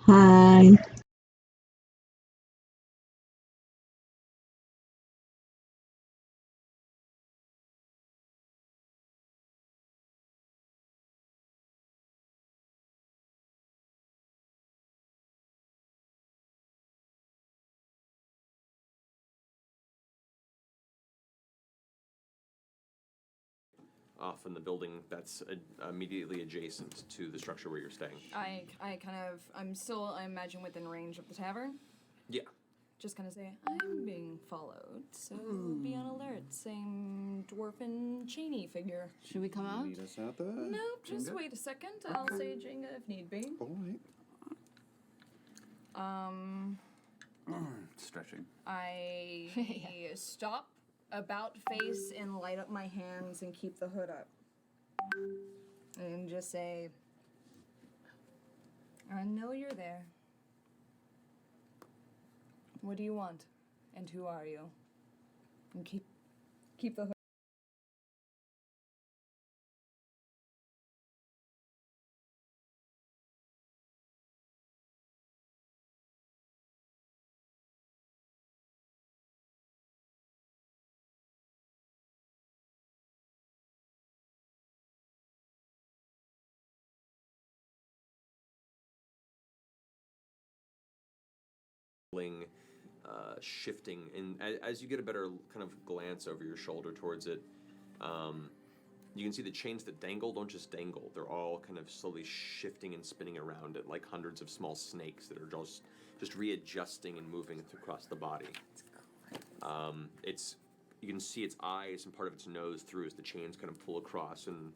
Hi. Off in the building that's immediately adjacent to the structure where you're staying. I'm still, I imagine, within range of the tavern. Yeah. Just kind of say, I'm being followed, so be on alert. Same dwarfen Cheney figure. Should we come out? Meet us at the. Nope, just Jenga? wait a second. I'll say Jenga if need be. All right. Stretching. I stop, about face, and light up my hands and keep the hood up. And just say, I know you're there. What do you want? And who are you? And keep the hood. Shifting, and as you get a better kind of glance over your shoulder towards it, you can see the chains that dangle don't just dangle, they're all kind of slowly shifting and spinning around it like hundreds of small snakes that are just readjusting and moving across the body. It's you can see its eyes and part of its nose through as the chains kind of pull across and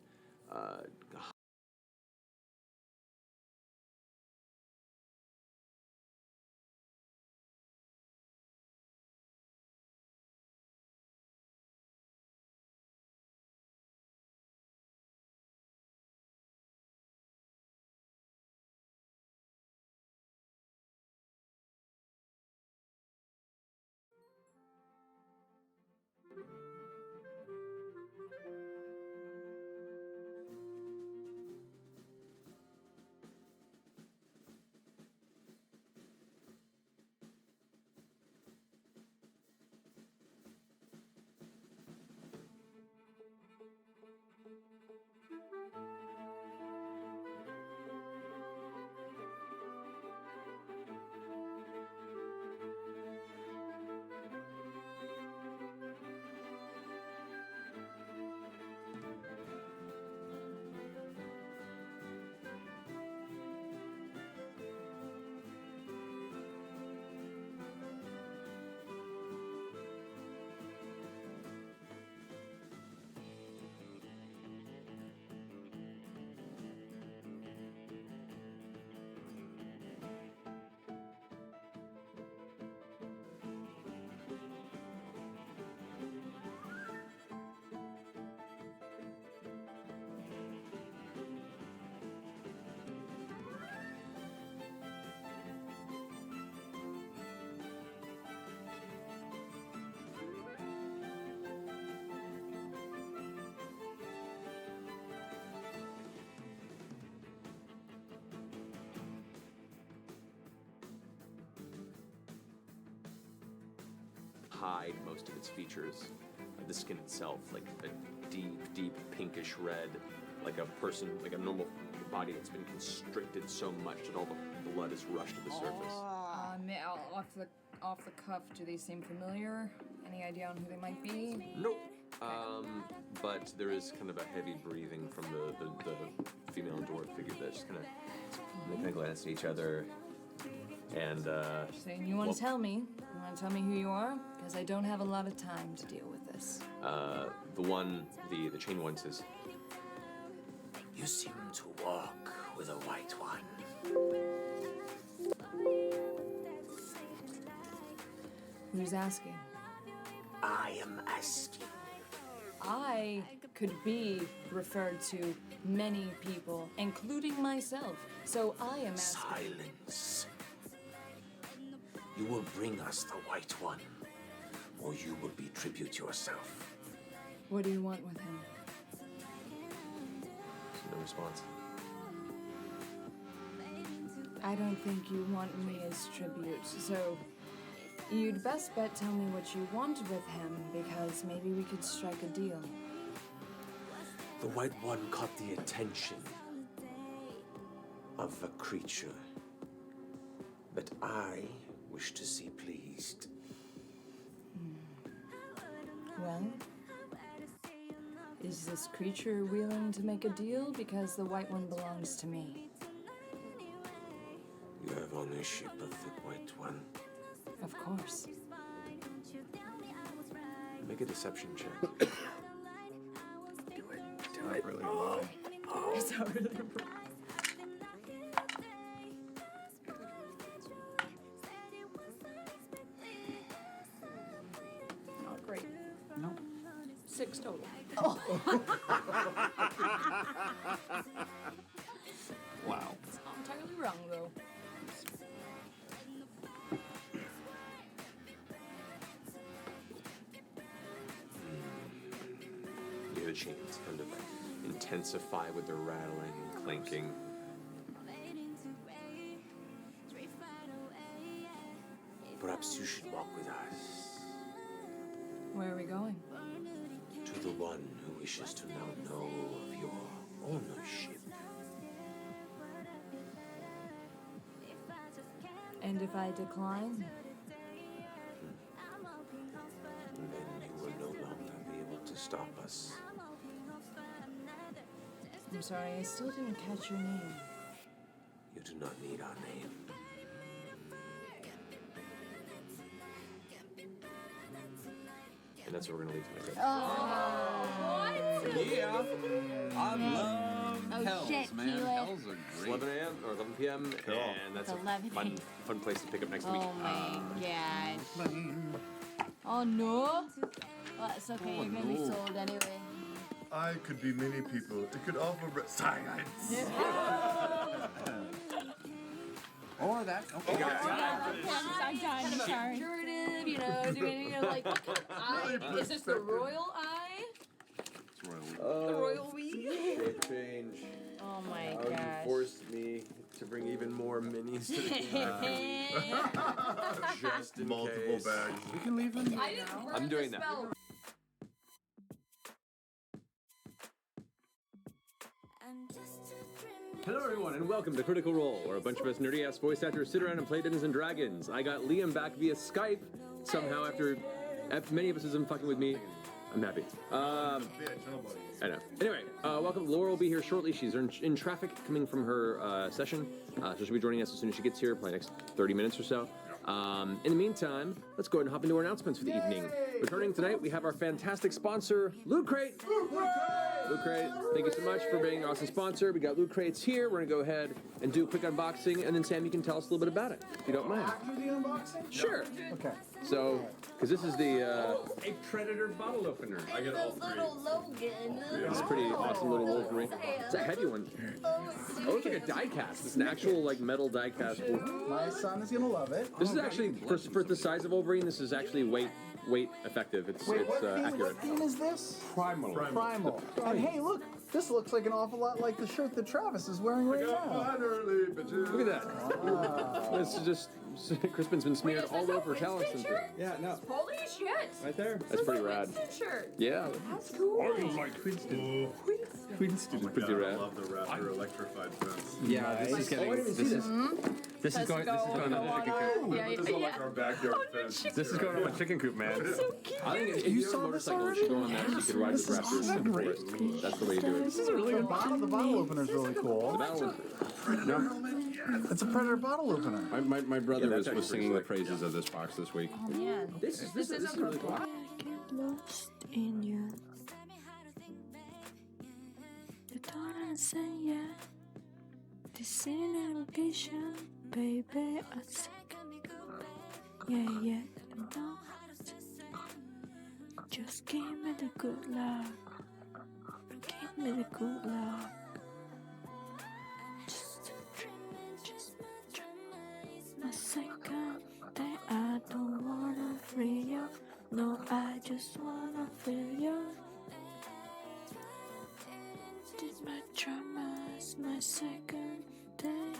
hide most of its features. The skin itself, like a deep pinkish red, like a person, like a normal body that's been constricted so much that all the blood has rushed to the surface. Off the cuff, do they seem familiar? Any idea on who they might be? Nope. But there is kind of a heavy breathing from the female dwarf figure that just kind of, they kind of glance at each other, and Saying, you want to tell me? You want to tell me who you are? Because I don't have a lot of time to deal with this. the chain one says, You seem to walk with a white one. Who's asking? I am asking. I could be referred to many people, including myself. So I am asking. Silence. You will bring us the white one, or you will be tribute yourself. What do you want with him? no response. I don't think you want me as tribute, so you'd best bet tell me what you want with him, because maybe we could strike a deal. The White One caught the attention of a creature that I wish to see pleased. Well, is this creature willing to make a deal? Because the White One belongs to me. You have ownership of the White One. Of course. Make a deception check. Do it really well. Is that really Not great. No. 6 total. Wow. It's not entirely wrong, though. You hear the chains kind of intensify with the rattling and clanking. Perhaps you should walk with us Where are we going? to the one who wishes to now know of your ownership. And if I decline? Then you will no longer be able to stop us. I'm sorry, I still didn't catch your name. You do not need our name. And that's where we're gonna leave tonight. Yeah. I love Oh, Hells, shit, man. Keelan. Hells are It's great. 11 a.m. or 11 p.m. Cool. And that's It's a 11 fun place to pick up next week. Oh my god. Oh no. Well, it's okay, Oh, you're gonna be no. sold anyway. I could be many people. It could offer science. Or that. Okay. I'm sorry. Figurative, you know, doing, like, what kind of eye? Is this the royal eye? It's royal. Oh, The royal we? short change. Oh my How you gosh. forced me to bring even more minis to the game. Just in Multiple case. bags. We can leave them. I didn't burn I'm doing the that. spell. Hello, everyone, and welcome to Critical Role, where a bunch of us nerdy-ass voice actors sit around and play Dungeons & Dragons. I got Liam back via Skype somehow after many episodes of him fucking with me. I'm happy. Bitch, nobody. I know. Anyway, welcome. Laura will be here shortly. She's in traffic coming from her session, so she'll be joining us as soon as she gets here, probably next 30 minutes or so. In the meantime, let's go ahead and hop into our announcements for the evening. Returning tonight, we have our fantastic sponsor, Loot Crate. Loot Crate, thank you so much for being our awesome sponsor. We got Loot Crates here. We're gonna go ahead and do a quick unboxing, and then Sam, you can tell us a little bit about it, if you don't mind. After the unboxing? Sure. Okay. So, because this is the a Predator bottle opener. I get all three. Little Logan. It's a pretty awesome little Wolverine. It's a heavy one. Oh, it's like a die cast. It's an actual like metal die cast. My son is gonna love it. This is actually for the size of Wolverine. This is actually weight effective. It's Wait, accurate. what theme is this? Primal. Primal. And hey, look, this looks like an awful lot like the shirt that Travis is wearing right now. Finally, bitches. Look at that. This is just Crispin's been smeared all over Talents and Yeah, no. Holy shit! right there. That's pretty rad. Shirt. Yeah, That's cool. Ooh. Winston. God, pretty I rad. love the Raptor electrified fence. Yeah, this is getting. Oh, I didn't see this. This is going on the chicken coop. Yeah, This is like our backyard fence. This is going on the chicken coop, man. I think if you have a motorcycle, you should go on that. So you could ride with Raptors in the forest. That's the way you do it. This is a really good bottle. The bottle opener is really The cool. battle was It's a Predator bottle opener. My brother that's was actually singing the pretty praises of this box this week. Oh man. This is really cool. Get lost in you. You don't understand yet. This ain't an occasion, baby. I said, yeah, yeah. No. Just give me the good luck. Give me the good luck. Just a dream, just my dream. My second day, I don't wanna free you. No, I just wanna feel you. This my drama, it's my second day.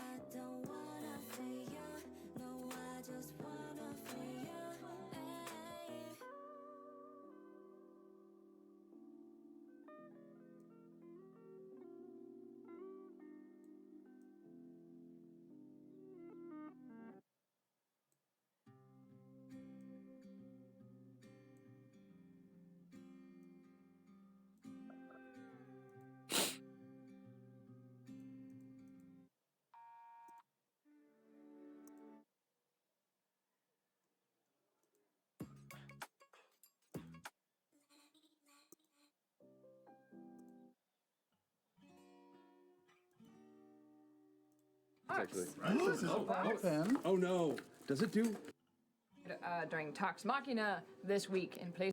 actually. This is open. Oh no! Does it do? During Tox Machina this week in place.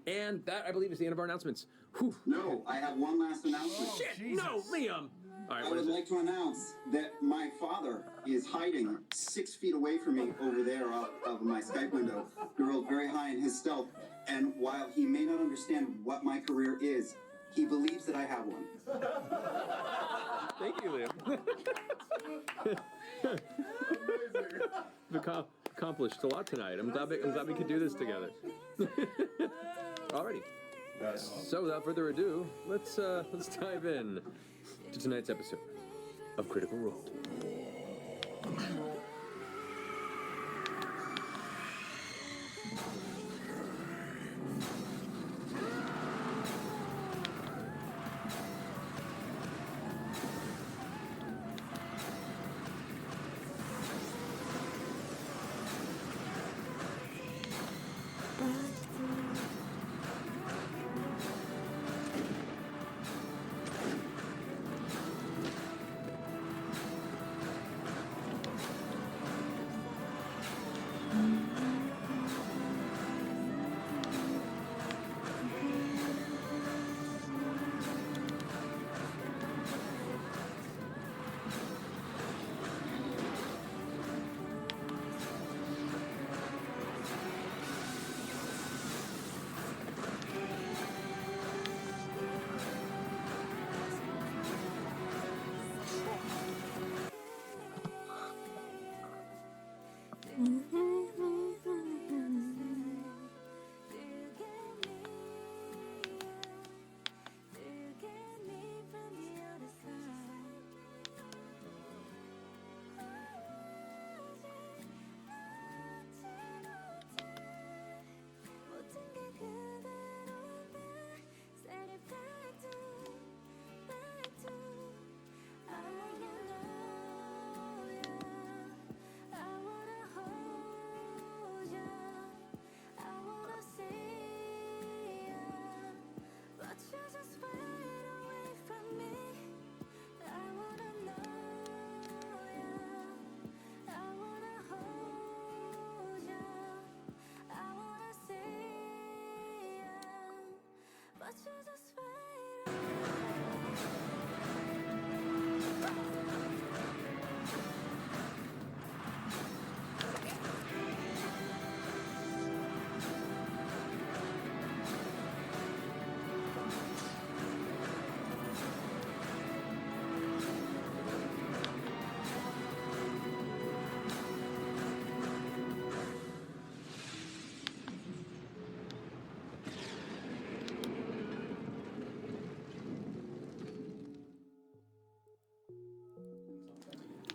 And that, I believe, is the end of our announcements. Whew. No, I have one last announcement. Shit! No, Liam. All right, I what would is it? like to announce that my father is hiding 6 feet away from me over there out of my Skype window. He rolled very high in his stealth, and while he may not understand what my career is, he believes that I have one. Thank you, Liam. Accomplished a lot tonight. I'm glad we could do this together. Alrighty. So without further ado, let's dive in to tonight's episode of Critical Role.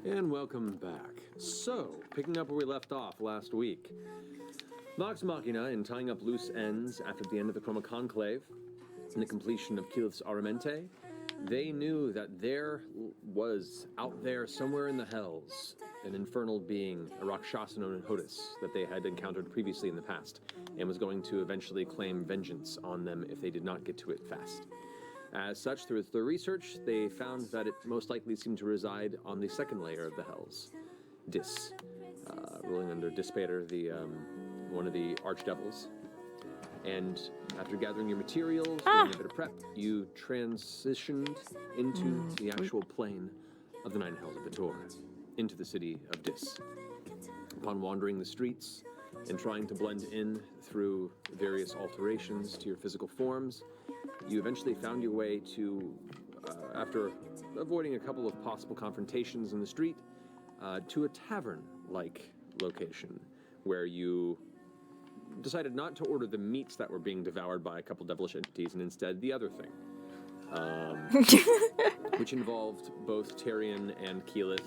And welcome back. So, picking up where we left off last week, Vox Machina, in tying up loose ends after the end of the Chroma Conclave and the completion of Keyleth's Aramente, they knew that there was, out there somewhere in the Hells, an infernal being, a Rakshasa known as Hodis, that they had encountered previously in the past, and was going to eventually claim vengeance on them if they did not get to it fast. As such, through their research, they found that it most likely seemed to reside on the second layer of the Hells, Dis, ruling under Dispater, the one of the archdevils. And after gathering your materials, doing a bit of prep, you transitioned into the actual plane of the Nine Hells of Vitor, into the city of Dis. Upon wandering the streets and trying to blend in through various alterations to your physical forms, you eventually found your way to, after avoiding a couple of possible confrontations in the street, to a tavern-like location, where you decided not to order the meats that were being devoured by a couple devilish entities, and instead the other thing, which involved both Tyrion and Keyleth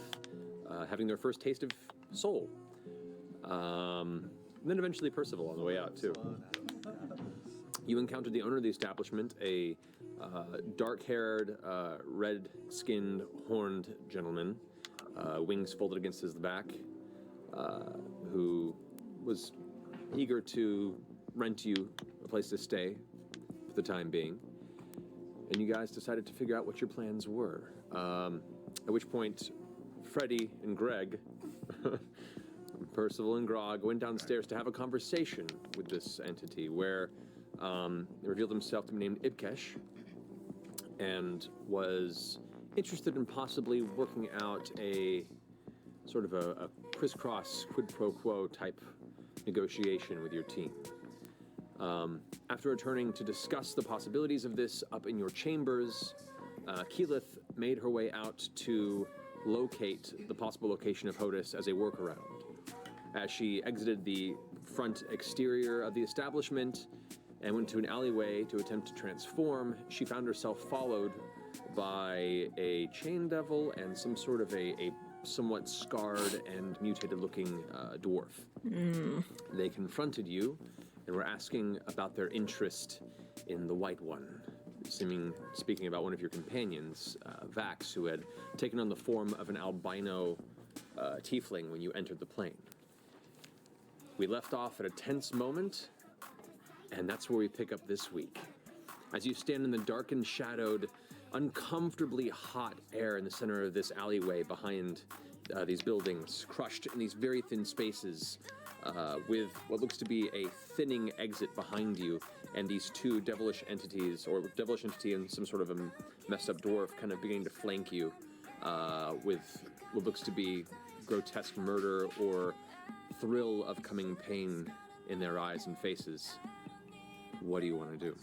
having their first taste of soul. And then eventually Percival on the way out, too. You encountered the owner of the establishment, a dark-haired, red-skinned, horned gentleman, wings folded against his back, who was eager to rent you a place to stay for the time being. And you guys decided to figure out what your plans were. At which point, Freddie and Greg, Percival and Grog, went downstairs to have a conversation with this entity where it revealed himself to be named Ibkesh and was interested in possibly working out a sort of a crisscross quid pro quo type negotiation with your team. After returning to discuss the possibilities of this up in your chambers, Keyleth made her way out to locate the possible location of Hodis as a workaround. As she exited the front exterior of the establishment and went to an alleyway to attempt to transform, she found herself followed by a chain devil and some sort of a somewhat scarred and mutated-looking dwarf. They confronted you and were asking about their interest in the White One, speaking about one of your companions, Vax, who had taken on the form of an albino tiefling when you entered the plane. We left off at a tense moment, and that's where we pick up this week. As you stand in the darkened, shadowed, uncomfortably hot air in the center of this alleyway behind these buildings, crushed in these very thin spaces, with what looks to be a thinning exit behind you, and these two devilish entities, or devilish entity and some sort of a messed up dwarf, kind of beginning to flank you with what looks to be grotesque murder or thrill of coming pain in their eyes and faces. What do you want to do?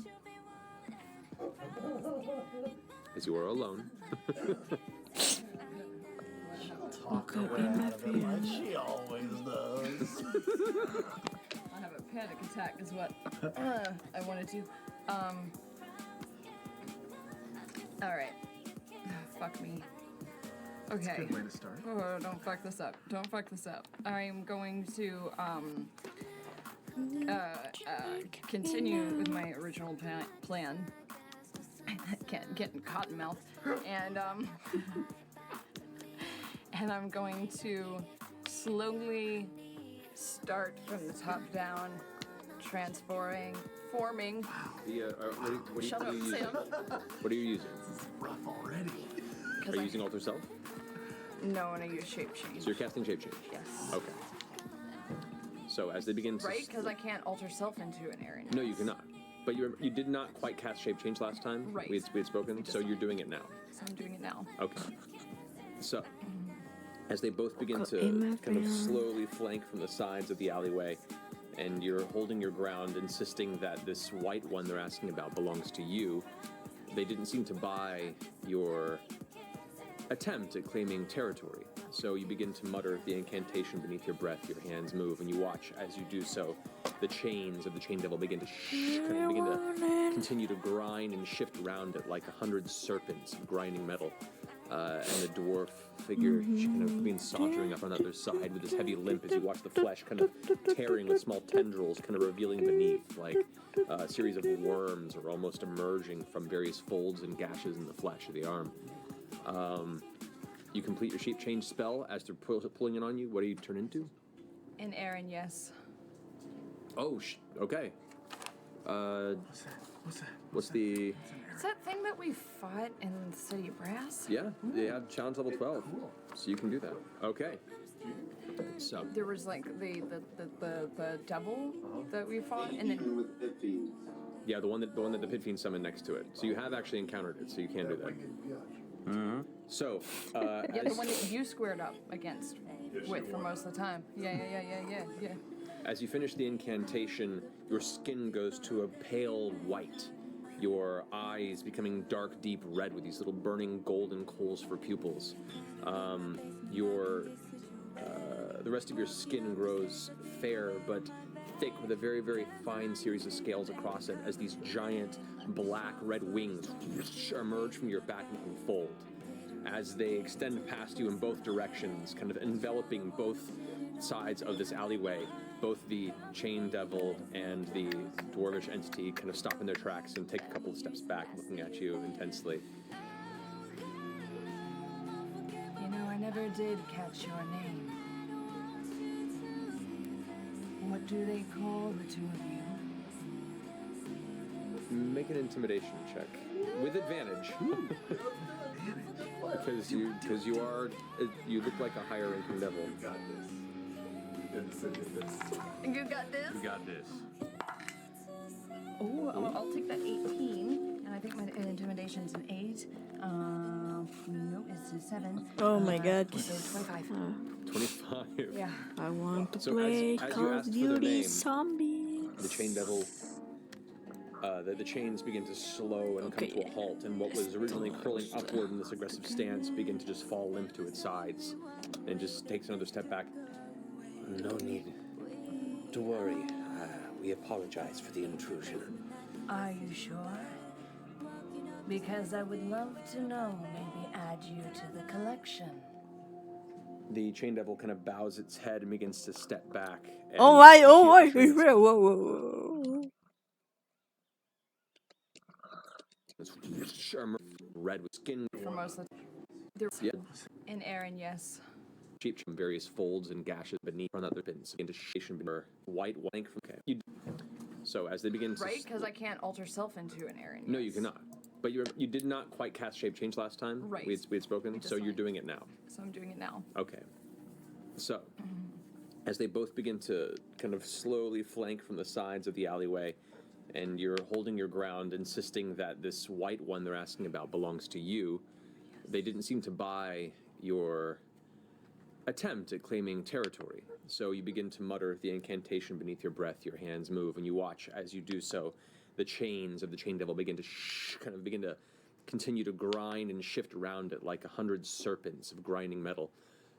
As you are alone. Talk her way out of it like she always does. I have a panic attack is what I want to do. Alright. Fuck me. Okay. That's a good way to start. Oh, don't fuck this up. Don't fuck this up. I'm going to continue with my original plan. Getting cotton mouth. And and I'm going to slowly start from the top down, forming. What are you using? What are you using? This is rough already. Are you using Alter Self? No, and I use shape change. So you're casting Shape Change? Yes. Okay. So as they begin to... Right? Because I can't alter self into an area. No, you cannot. But you did not quite cast Shape Change last time. Right. We had spoken, so you're doing it now. So I'm doing it now. Okay. So, as they both begin to kind of slowly flank from the sides of the alleyway, and you're holding your ground, insisting that this White One they're asking about belongs to you, they didn't seem to buy your attempt at claiming territory. So you begin to mutter the incantation beneath your breath, your hands move, and you watch as you do so, the chains of the chain devil begin to continue to grind and shift around it like 100 serpents of grinding metal. And the dwarf figure kind of being sauntering up on the other side with his heavy limp as you watch the flesh kind of tearing with small tendrils, kind of revealing beneath like a series of worms are almost emerging from various folds and gashes in the flesh of the arm. You complete your shape change spell as they're pulling it on you. What do you turn into? An Aaron, yes. Oh, okay. What's that? What's the... Is that thing that we fought in the City of Brass? Yeah, they have challenge level 12. Cool. So you can do that. Okay. So... There was like the devil that we fought, and then... with Pit Fiend. Yeah, the one that the Pit Fiend summoned next to it. So you have actually encountered it, so you can do that. Mm-hmm. So, yeah, the one that you squared up against with for most of the time. Yeah. As you finish the incantation, your skin goes to a pale white. Your eyes becoming dark, deep red with these little burning golden coals for pupils. The rest of your skin grows fair but thick with a very, very fine series of scales across it as these giant black red wings emerge from your back and fold as they extend past you in both directions, kind of enveloping both sides of this alleyway. Both the chain devil and the dwarvish entity kind of stop in their tracks and take a couple of steps back, looking at you intensely. You know, I never did catch your name. What do they call the two of you? Make an intimidation check with advantage. Because you are you look like a higher ranking devil. You got this. In the city of this. You got this? You got this. Oh, I'll take that 18, and I think my intimidation's an 8. No, it's a 7. Oh my god. So 25. 25. Yeah. I want to So play as you Call asked of for their Duty name, Zombies. the chain devil, the chains begin to slow and come to a halt, and what was originally curling upward in this aggressive stance begin to just fall limp to its sides, and just takes another step back. No need to worry. We apologize for the intrusion. Are you sure? Because I would love to know, maybe add you to the collection. The chain devil kind of bows its head and begins to step back. And Oh my, you see it whoa, whoa, whoa. It's red with skin. For most of the Yeah. in Aaron, yes. Sheep from various folds and gashes beneath on other bins into shation white wank from okay. So as they begin to Right? Because I can't alter self into an Aaron. No, you cannot. But you did not quite cast shape change last time. Right. We had spoken, so you're doing it now. So I'm doing it now. Okay. So as they both begin to kind of slowly flank from the sides of the alleyway, and you're holding your ground, insisting that this white one they're asking about belongs to you, they didn't seem to buy your attempt at claiming territory. So you begin to mutter the incantation beneath your breath, your hands move, and you watch as you do so, the chains of the chain devil begin to begin to continue to grind and shift around it like 100 serpents of grinding metal.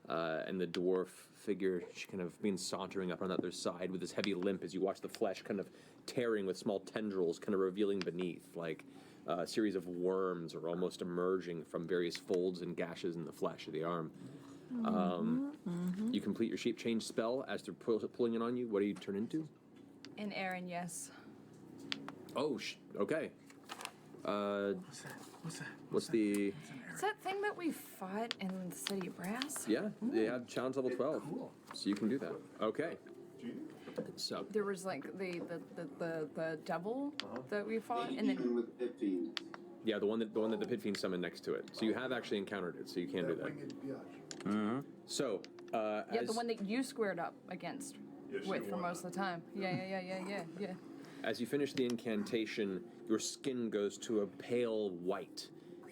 And the dwarf figure, she kind of begins sauntering up on the other side with this heavy limp as you watch the flesh kind of tearing with small tendrils, kind of revealing beneath, like a series of worms are almost emerging from various folds and gashes in the flesh of the arm. You complete your shape change spell as they're pulling it on you. What do you turn into? In Aaron, yes. Oh, okay. What's the? Is that thing that we fought in the City of Brass? Yeah, they have challenge level 12, so you can do that. Okay. So there was like the devil that we fought, and then Even with 15. yeah, the one that the pit fiend summoned next to it. So you have actually encountered it, so you can do that. So yeah, as, the one that you squared up against with for most of the time. Yeah. As you finish the incantation, your skin goes to a pale white.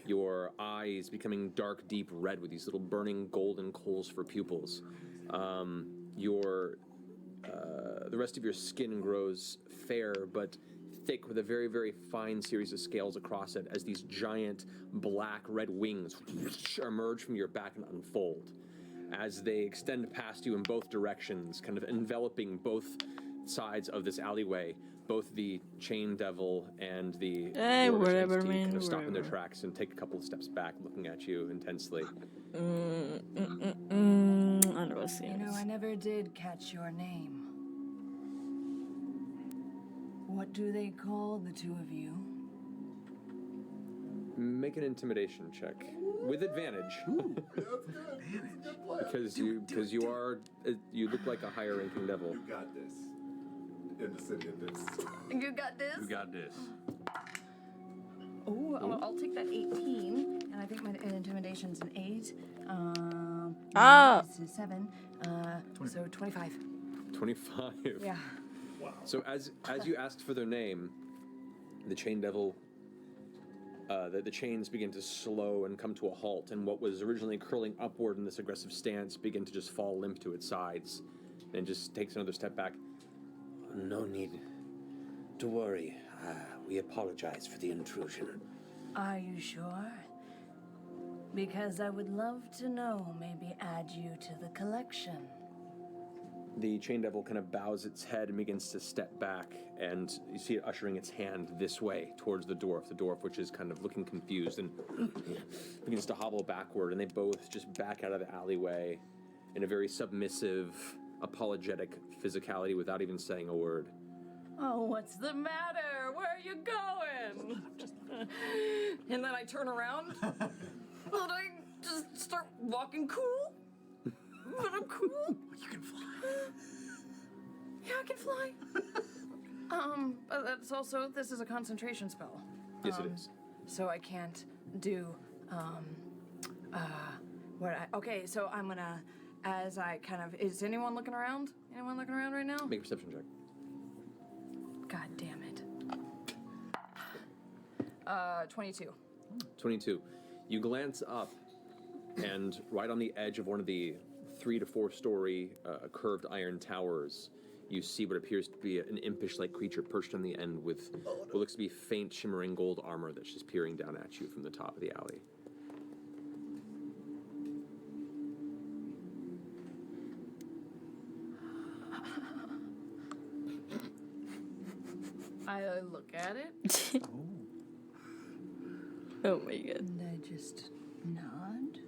Your eyes becoming dark, deep red with these little burning golden coals for pupils. The rest of your skin grows fair but thick with a very, very fine series of scales across it as these giant black red wings emerge from your back and unfold. As they extend past you in both directions, kind of enveloping both sides of this alleyway, both the chain devil and the whatever, entity man, kind of stop in their whatever. tracks and take a couple of steps back, looking at you intensely. I never see You know, I never did catch your name. What do they call the two of you? Make an intimidation check with advantage, because you look like a higher ranking devil. You got this. In the city of this. You got this? You got this. Oh, I'll take that 18, and I think my intimidation's an 8. It's a 7. So 25. 25. Yeah. So as you asked for their name, the chain devil, the chains begin to slow and come to a halt, and what was originally curling upward in this aggressive stance begin to just fall limp to its sides, and just takes another step back. No need to worry. We apologize for the intrusion. Are you sure? Because I would love to know, maybe add you to the collection. The chain devil kind of bows its head and begins to step back, and you see it ushering its hand this way towards the dwarf which is kind of looking confused and begins to hobble backward, and they both just back out of the alleyway in a very submissive, apologetic physicality without even saying a word. Oh, what's the matter? Where are you going? And then I turn around, and I just start walking cool. But I'm cool. You can fly. Yeah, I can fly. But that's also, this is a concentration spell. Yes, it is. So I can't do Okay, so I'm gonna, as I kind of, is anyone looking around? Anyone looking around right now? Make a perception check. God damn it. 22. 22. You glance up, and right on the edge of one of the 3 to 4 story curved iron towers, you see what appears to be an impish-like creature perched on the end with what looks to be faint, shimmering gold armor that's just peering down at you from the top of the alley. I look at it. Oh my god. And I just nod.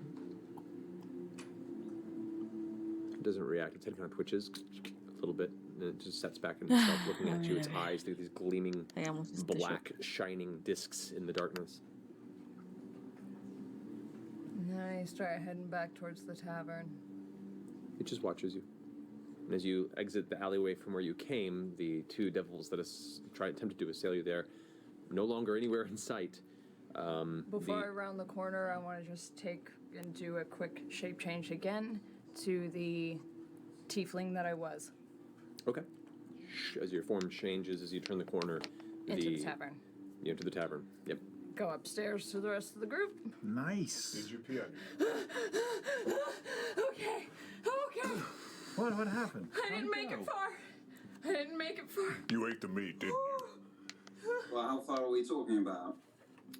It doesn't react. Its head kind of twitches a little bit, and it just sets back and starts looking at you. Its eyes through these gleaming, I almost missed the black, shining discs in the darkness. And then I start heading back towards the tavern. It just watches you. And as you exit the alleyway from where you came, the 2 devils that attempted to assail you there, no longer anywhere in sight. Before I round the corner, I want to just take and do a quick shape change again to the tiefling that I was. Okay. As your form changes, as you turn the corner, Into the tavern. You enter the tavern. Yep. Go upstairs to the rest of the group. Nice. Did you pee on Okay. What happened? I didn't make it far. I didn't make it far. You ate the meat, didn't you? Well, how far are we talking about?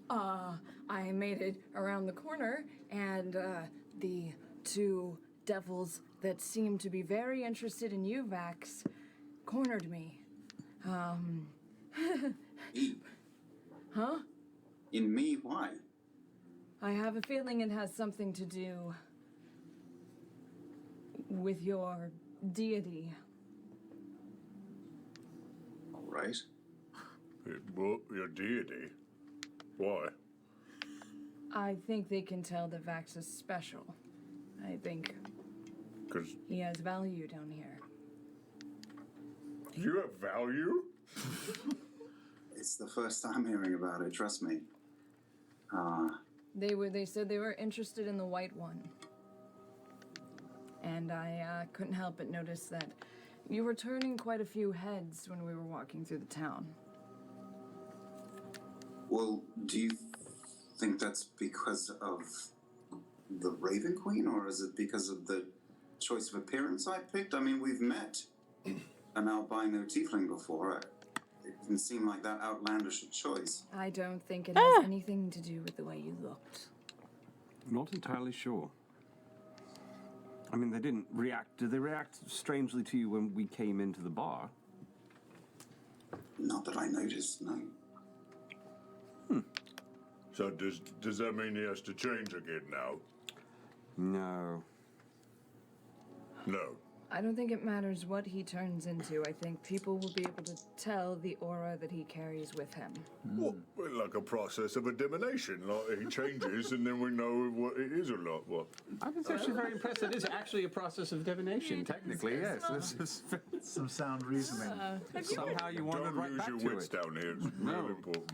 I made it around the corner, and the 2 devils that seemed to be very interested in you, Vax, cornered me. Me? Huh? In me? Why? I have a feeling it has something to do with your deity. All right. Well, your deity. Why? I think they can tell that Vax is special. I think Because he has value down here. you have value? It's the first time hearing about it, trust me. They said they were interested in the white one. And I couldn't help but notice that you were turning quite a few heads when we were walking through the town. Well, do you think that's because of the Raven Queen, or is it because of the choice of appearance I picked? I mean, we've met an albino tiefling before. It didn't seem like that outlandish a choice. I don't think it has anything to do with the way you looked. Not entirely sure. I mean, they didn't react. Did they react strangely to you when we came into the bar? Not that I noticed, no. So does that mean he has to change again now? No. No. I don't think it matters what he turns into. I think people will be able to tell the aura that he carries with him. What? Well, like a process of divination. Like he changes and then we know what it is or not. What? I was actually very impressed. It is actually a process of divination, technically, yes. This is Some sound reasoning. somehow you wandered Don't right lose back your to wits it. down here. It's real important.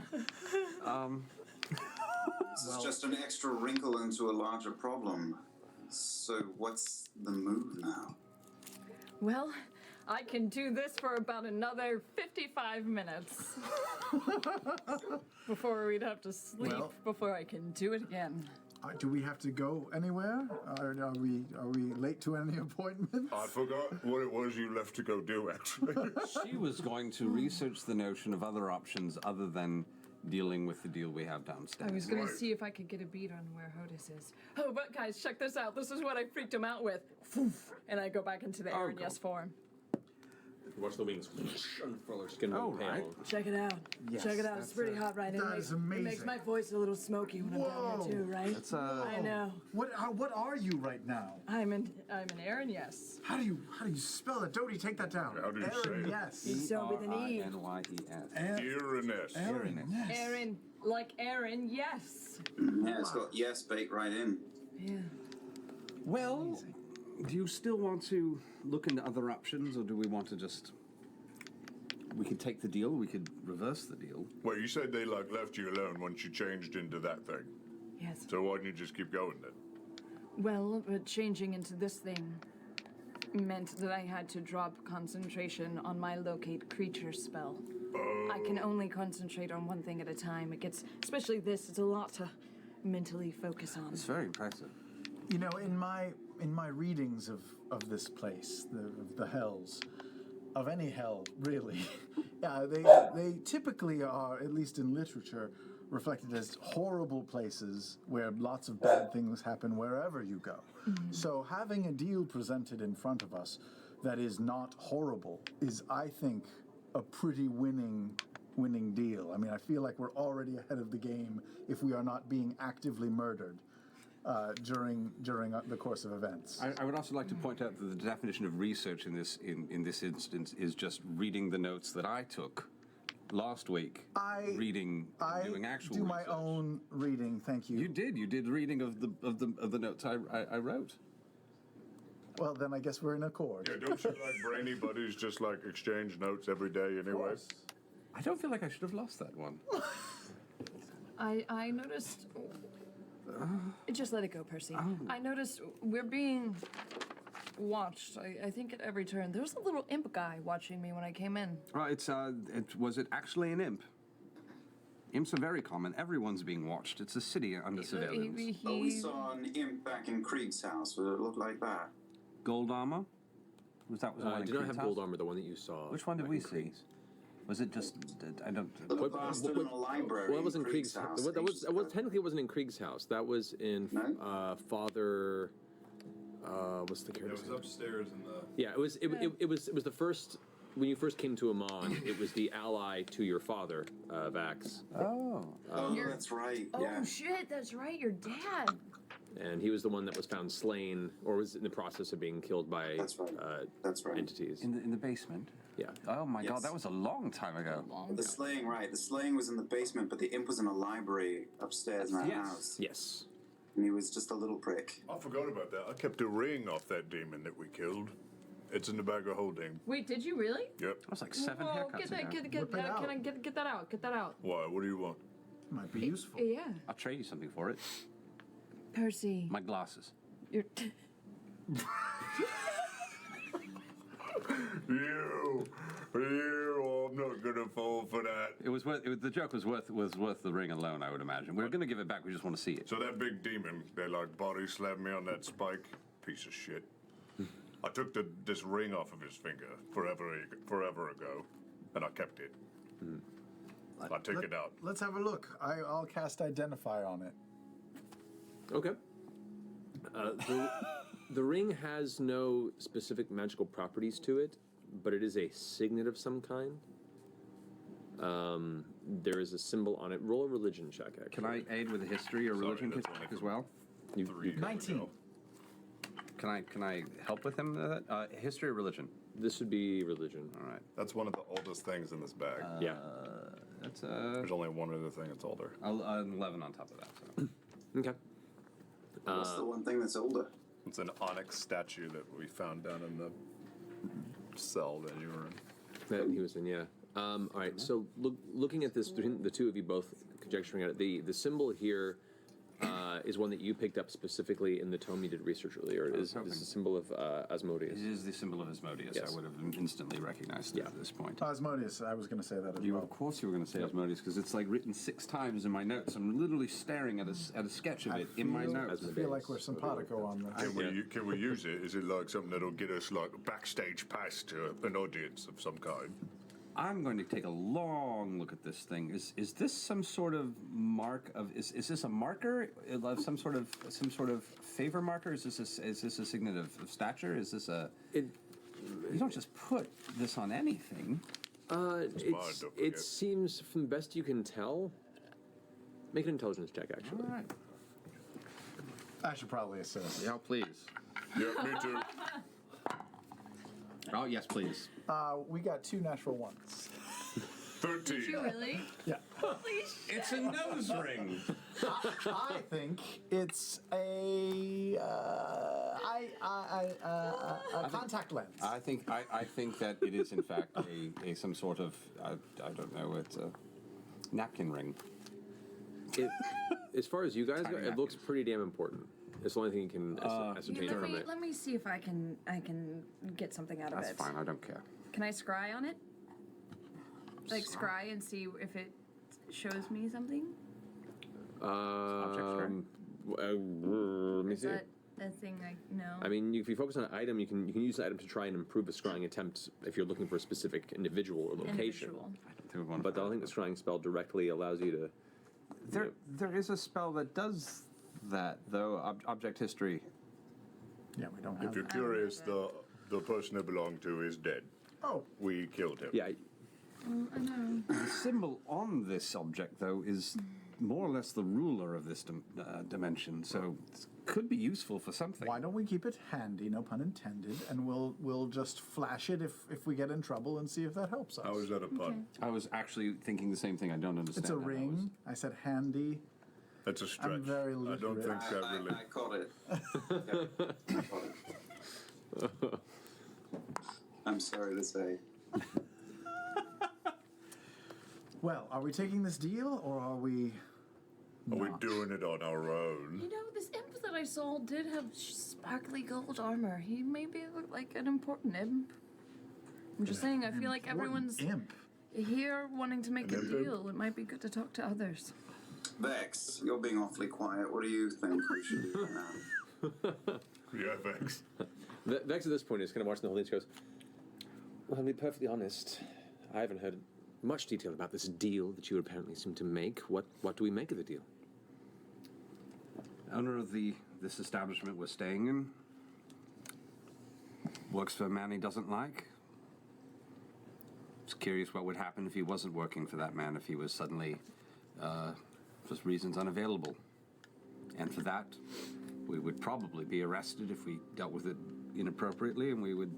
This is just an extra wrinkle into a larger problem. So what's the move now? Well, I can do this for about another 55 minutes. Before we'd have to sleep, Well- before I can do it again. Do we have to go anywhere? Are we late to any appointments? I forgot what it was you left to go do, actually. She was going to research the notion of other options other than dealing with the deal we have downstairs. I was gonna Right. see if I could get a beat on where Hodis is. Oh, but guys, check this out. This is what I freaked him out with. And I go back into the Aaron cool. Yes form. You watch the wings unfurl her skin Oh, really pale. right. Check it out. Yes, Check it out. It's that's pretty it. hot, right? That is It makes amazing. my voice a little smoky when I'm down Whoa. here too, right? That's I know. What are you right now? I'm an Aaron Yes. How do you spell it? Dodie, take that down. How do you say Aaron, it? yes. So with an E. E-R-I-N-Y-E-S. Uranus. Aaron, yes. Aaron, like Aaron Yes. Yeah, it's got yes baked right in. Yeah. Well, do you still want to look into other options, or do we want to just... We could take the deal, we could reverse the deal. Well, you said they left you alone once you changed into that thing. Yes. So why didn't you just keep going then? Well, but changing into this thing meant that I had to drop concentration on my locate creature spell. I can only concentrate on one thing at a time. It gets, especially this, it's a lot to mentally focus on. It's very impressive. You know, in my readings of this place, the hells, of any hell really, they typically are, at least in literature, reflected as horrible places where lots of bad things happen wherever you go. So having a deal presented in front of us that is not horrible is, I think, a pretty winning deal. I mean, I feel like we're already ahead of the game if we are not being actively murdered during the course of events. I would also like to point out that the definition of research in this instance is just reading the notes that I took last week. Doing actual do my research. own reading. Thank you. You did reading of the notes I wrote. Well, then I guess we're in accord. Yeah, don't you like brainy buddies just like exchange notes every day anyway? I don't feel like I should have lost that one. I noticed. Just let it go, Percy. I noticed we're being watched. I think at every turn. There was a little imp guy watching me when I came in. Well, was it actually an imp? Imps are very common. Everyone's being watched. It's a city under surveillance. We saw an imp back in Krieg's house. Would it look like that? Gold armor? Was that the one I in did not Creed's have gold house? armor, the one that you saw. Which one did back we in see? Krieg's. Was it just? I don't. The bastard in a library. Well, that was in Krieg's Krieg's house. house. That was technically it wasn't in Krieg's house. That was in Father. What's the character? It was upstairs in the. Yeah, it was the first when you first came to Amon. It was the ally to your father, Vax. Oh. That's right. Oh Yeah. shit, that's right. Your dad. And he was the one that was found slain, or was in the process of being killed by That's right. entities. In the basement. Yeah. Oh my Yes. God, that was a long time ago. The slaying, right? The slaying was in the basement, but the imp was in a library upstairs in that house. Yes. And he was just a little prick. I forgot about that. I kept a ring off that demon that we killed. It's in the bag of holding. Wait, did you really? Yep. That was like 7 Whoa, haircuts get that, ago. get that, can I get that out? Get that out. Why? What do you want? Might be useful. Yeah. I'll trade you something for it. Percy. My glasses. You're. I'm not gonna fall for that. The joke was worth the ring alone, I would imagine. We're gonna give it back. We just want to see it. So that big demon, they like body slammed me on that spike. Piece of shit. I took this ring off of his finger forever ago, and I kept it. I take it out. Let's have a look. I'll cast Identify on it. Okay. The ring has no specific magical properties to it, but it is a signet of some kind. There is a symbol on it. Roll a religion check, actually. Can I aid with a history or religion that's check only as well? You 19. Can I help with him? History or religion? This would be religion. All right. That's one of the oldest things in this bag. Yeah. That's There's only one other thing that's older. 11 on top of that. So. Okay. What's the one thing that's older? It's an onyx statue that we found down in the cell that you were in. That he was in, yeah. All right, so looking at this, the two of you both conjecturing at it, the symbol here is one that you picked up specifically in the tome you did research earlier. It is a symbol of Asmodeus. It is the symbol of Asmodeus. Yes. I would have instantly recognized it at this point. Asmodeus, I was going to say that as well. Of course you were going to say Asmodeus, because it's like written 6 times in my notes. I'm literally staring at a sketch of it in my notes. I feel like we're simpatico on this. Can we use it? Is it like something that'll get us like a backstage pass to an audience of some kind? I'm going to take a long look at this thing. Is this some sort of mark of? Is this a marker of some sort of favor marker? Is this a signet of stature? Is this a? You don't just put this on anything. It seems, from the best you can tell. Make an intelligence check, actually. All right. I should probably assist. Yeah, please. Yeah, me too. Oh yes, please. We got 2 natural ones. 13. Did you really? Yeah. Holy shit. It's a nose ring. I think it's a contact lens. I think that it is in fact a some sort of I don't know. It's a napkin ring. As far as you guys go, it looks pretty damn important. It's the only thing you can ascertain from it. Let me see if I can get something out of That's it. fine. I don't care. Can I scry on it? Like scry and see if it shows me something? Let me Is see. that a thing I know? I mean, if you focus on an item, you can use the item to try and improve a scrying attempt if you're looking for a specific individual or location. But I don't think the scrying spell directly allows you to. There is a spell that does that, though. Object history. Yeah, we don't have If you're that. curious, the person it belonged to is dead. Oh. We killed him. Yeah. I know. The symbol on this object, though, is more or less the ruler of this dimension, so it could be useful for something. Why don't we keep it handy, no pun intended, and we'll just flash it if we get in trouble and see if that helps us. How is that a pun? I was actually thinking the same thing. I don't understand. It's a that. ring. I said handy. That's a stretch. I'm very I literate. don't think that really. I caught it. I caught it. I'm sorry to say. Well, are we taking this deal, or are we Are we not? doing it on our own? You know, this imp that I saw did have sparkly gold armor. He maybe looked like an important imp. I'm just saying, I feel like everyone's imp. here wanting to make a imp? deal. It might be good to talk to others. Vex, you're being awfully quiet. What do you think we should do now? Yeah, Vex. Vex at this point is kind of watching the whole thing. She goes, "Well, I'll be perfectly honest. I haven't heard much detail about this deal that you apparently seem to make. What do we make of the deal?" Owner of this establishment we're staying in works for a man he doesn't like. Just curious what would happen if he wasn't working for that man, if he was suddenly, for reasons, unavailable. And for that, we would probably be arrested if we dealt with it inappropriately, and we would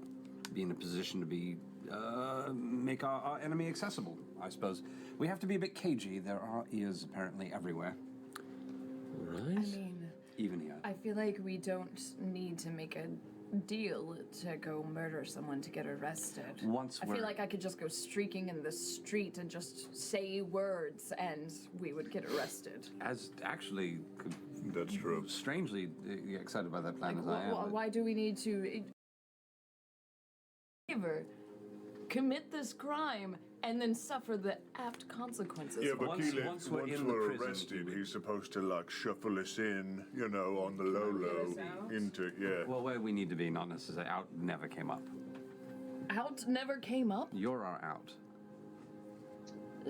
be in a position to be make our enemy accessible, I suppose. We have to be a bit cagey. There are ears apparently everywhere. Right. I mean, Even here. I feel like we don't need to make a deal to go murder someone to get arrested. Once I feel like I could just go streaking in the street and just say words and we would get arrested. As actually, That's true. strangely excited by that plan Like, as I am. but- why do we need to commit this crime and then suffer the apt consequences? Yeah, but Once once we're in the we're prison, arrested, he's supposed to like shuffle us in, you know, on the low, into Well, where we need to be, not necessarily out, never came up. Out never came up, You're our out.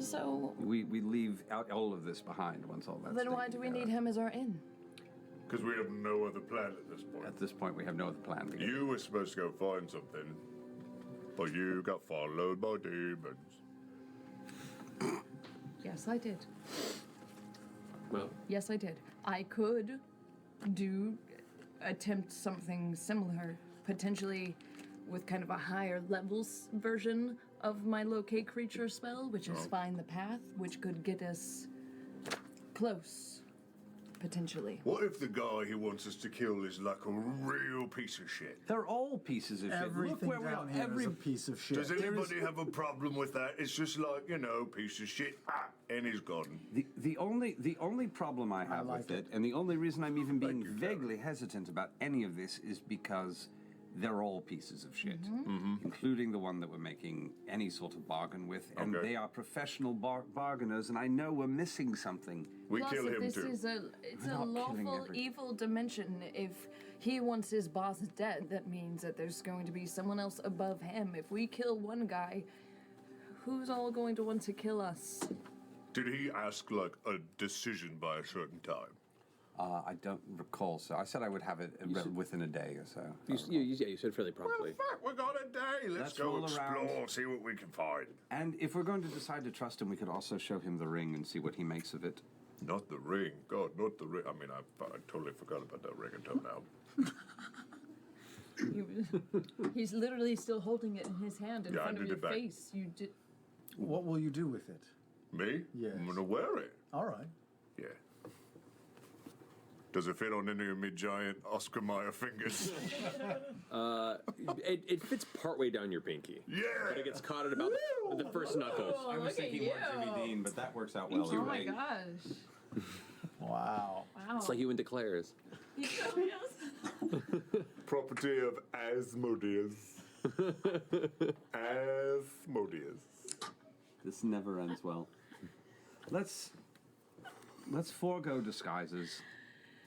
so We leave out all of this behind once all that's then why taken do we care need of. him as our in? because we have no other plan at this point. At this point, we have no other plan. You were supposed to go find something, but you got followed by demons. Yes, I did. Well, Yes, I did. I could attempt something similar, potentially with kind of a higher levels version of my locate creature spell, which is find the path, which could get us close, potentially. What if the guy he wants us to kill is like a real piece of shit? They're all pieces of shit. Everything Look where we down are. here Every is a piece of shit. Does anybody have a problem with that? It's just like, you know, piece of shit, and he's gone. the only problem I have like with it, and the only reason I'm even being vaguely hesitant about any of this, is because they're all pieces of shit, including the one that we're making any sort of bargain with, and Okay. they are professional bargainers, and I know we're missing something. We Plus, kill if him this too. is it's We're a not killing lawful every- evil dimension. If he wants his boss dead, that means that there's going to be someone else above him. If we kill one guy, who's all going to want to kill us? Did he ask like a decision by a certain time? I don't recall, so I said I would have it within a day or so. you said fairly promptly. Fuck, we got a day. Let's Let's go roll explore, around. see what we can find. And if we're going to decide to trust him, we could also show him the ring and see what he makes of it. Not the ring. God, not the ring. I mean, I totally forgot about that ring until now. He's literally still holding it in his hand in Yeah, I front of did your it back. face. You did. What will you do with it? Me? Yes. I'm gonna wear it. All right. Yeah. Does it fit on any of my giant Oscar Mayer fingers? It fits partway down your pinky. Yeah. But it gets caught at about the first knuckle. I was thinking more Jimmy Dean, but that works out well. Oh my gosh! Wow. Wow. It's like you into Claire's. Property of Asmodeus. Asmodeus. This never ends well. Let's forego disguises.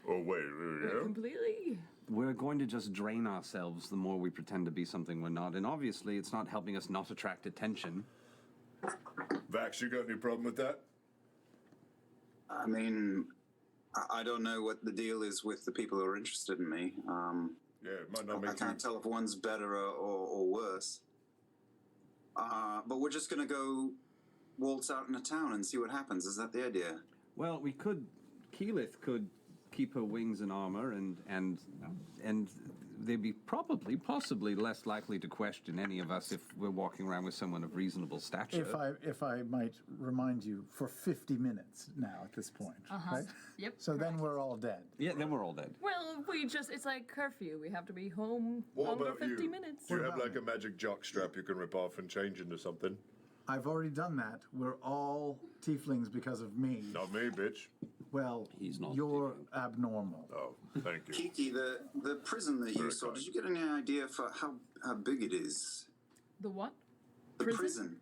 Oh, wait, yeah? Completely. We're going to just drain ourselves the more we pretend to be something we're not, and obviously it's not helping us not attract attention. Vax, you got any problem with that? I mean, I don't know what the deal is with the people who are interested in me. Yeah, it might not I make can't tell if one's better or worse. But we're just going to go waltz out in a town and see what happens. Is that the idea? Well, we could. Keyleth could keep her wings and armor, and they'd be possibly less likely to question any of us if we're walking around with someone of reasonable stature. If I might remind you, for 50 minutes now at this point, right? Yep. So then we're all dead. Yeah, then we're all dead. Well, it's like curfew. We have to be home What under about 50 you? minutes. Do you have like a magic jock strap you can rip off and change into something? I've already done that. We're all tieflings because of me. Not me, bitch. Well, He's not you're abnormal. Oh, thank you. Kiki, the prison that you Very saw, kind. did you get any idea for how big it is? The what? The Prison? prison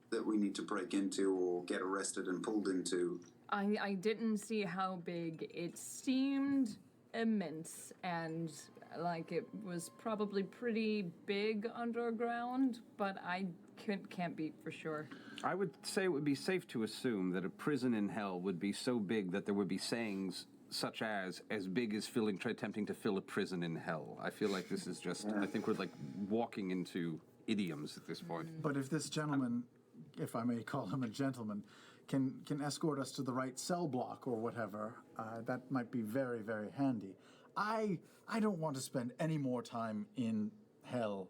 that we need to break into or get arrested and pulled into? I didn't see how big. It seemed immense and like it was probably pretty big underground, but I can't be for sure. I would say it would be safe to assume that a prison in hell would be so big that there would be sayings such as big as attempting to fill a prison in hell. I feel like this is just, I think we're like walking into idioms at this point. But if this gentleman, if I may call him a gentleman, can escort us to the right cell block or whatever, that might be very, very handy. I don't want to spend any more time in hell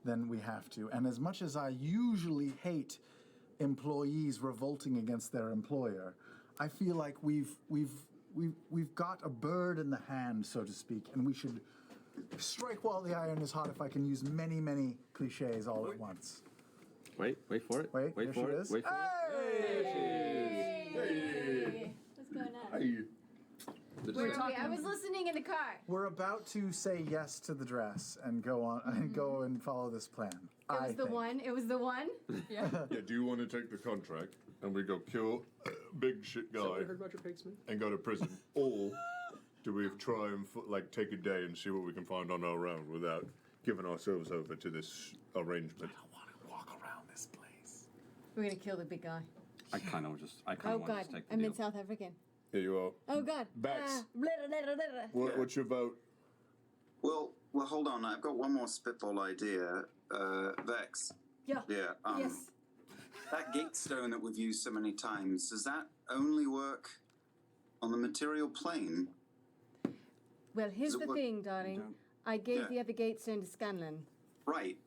than we have to. And as much as I usually hate employees revolting against their employer, I feel like we've got a bird in the hand, so to speak, and we should strike while the iron is hot, if I can use many, many cliches all at once. Wait for it. Wait, there for she it. is. Wait for it. What's going on? Hey. We're Wait, I was listening in the car. We're about to say yes to the dress and go on and go and follow this plan. It was the one. It was the one. Yeah. Yeah, do you want to take the contract and we go kill a big shit guy I heard Roger Pigsman. and go to prison? Or do we try and take a day and see what we can find on our own without giving ourselves over to this arrangement? I want to walk around this place. We're gonna kill the big guy. I kind of Oh want God, to just take the I'm deal. in South African. Here you are. Oh God. Bax. Blah, blah, blah, blah, blah. What's your vote? Well, hold on. I've got one more spitball idea. Vex. Yeah. Yeah. Yes. That gate stone that we've used so many times, does that only work on the material plane? Well, here's So the what- thing, darling. don't- I gave Yeah. the other gate stone to Scanlan. Right.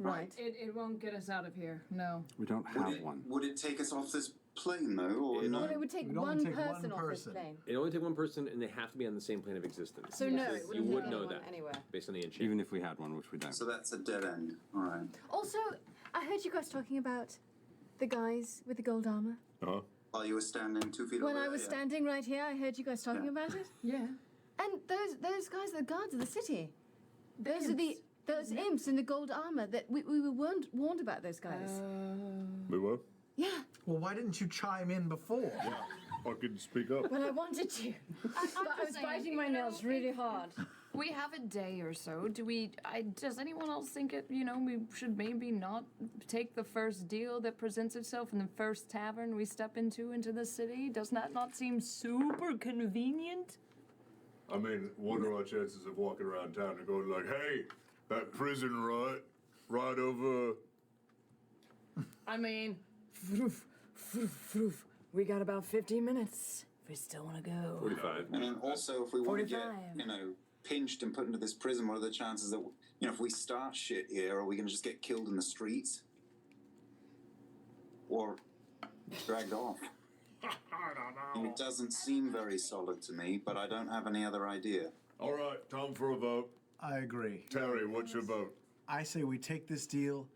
Right. It won't get us out of here. No. We don't have one. Would it take us off this plane, though, or It- no? Well, it would take It would only one take one person off this person. plane. It only take one person, and they have to be on the same plane of existence. So no, Yes. it You wouldn't would take know anyone that. anywhere. Based on the enchantment. Even if we had one, which we don't. So that's a dead end. All right. Also, I heard you guys talking about the guys with the gold armor. Uh-huh. While you were standing 2 feet When away. I was yeah. standing right here, I heard you guys talking Yeah. about it. Yeah. And those guys are the guards of the city. Those are those imps in the gold armor that we were warned about those guys. We were? Yeah. Well, why didn't you chime in before? I could speak up. Well, I wanted to. But I was biting my nails really hard. We have a day or so. Does anyone else think we should maybe not take the first deal that presents itself in the first tavern we step into the city? Does that not seem super convenient? I mean, what are our chances of walking around town and going like, hey, that prison right over... I mean, we got about 15 minutes. If we still want to go. 45. And then also, if we want to get, 45. pinched and put into this prison, what are the chances that, if we start shit here, are we going to just get killed in the streets? Or dragged off? I don't know. It doesn't seem very solid to me, but I don't have any other idea. All right, time for a vote. I agree. Terry, what's your vote? I say we take this deal,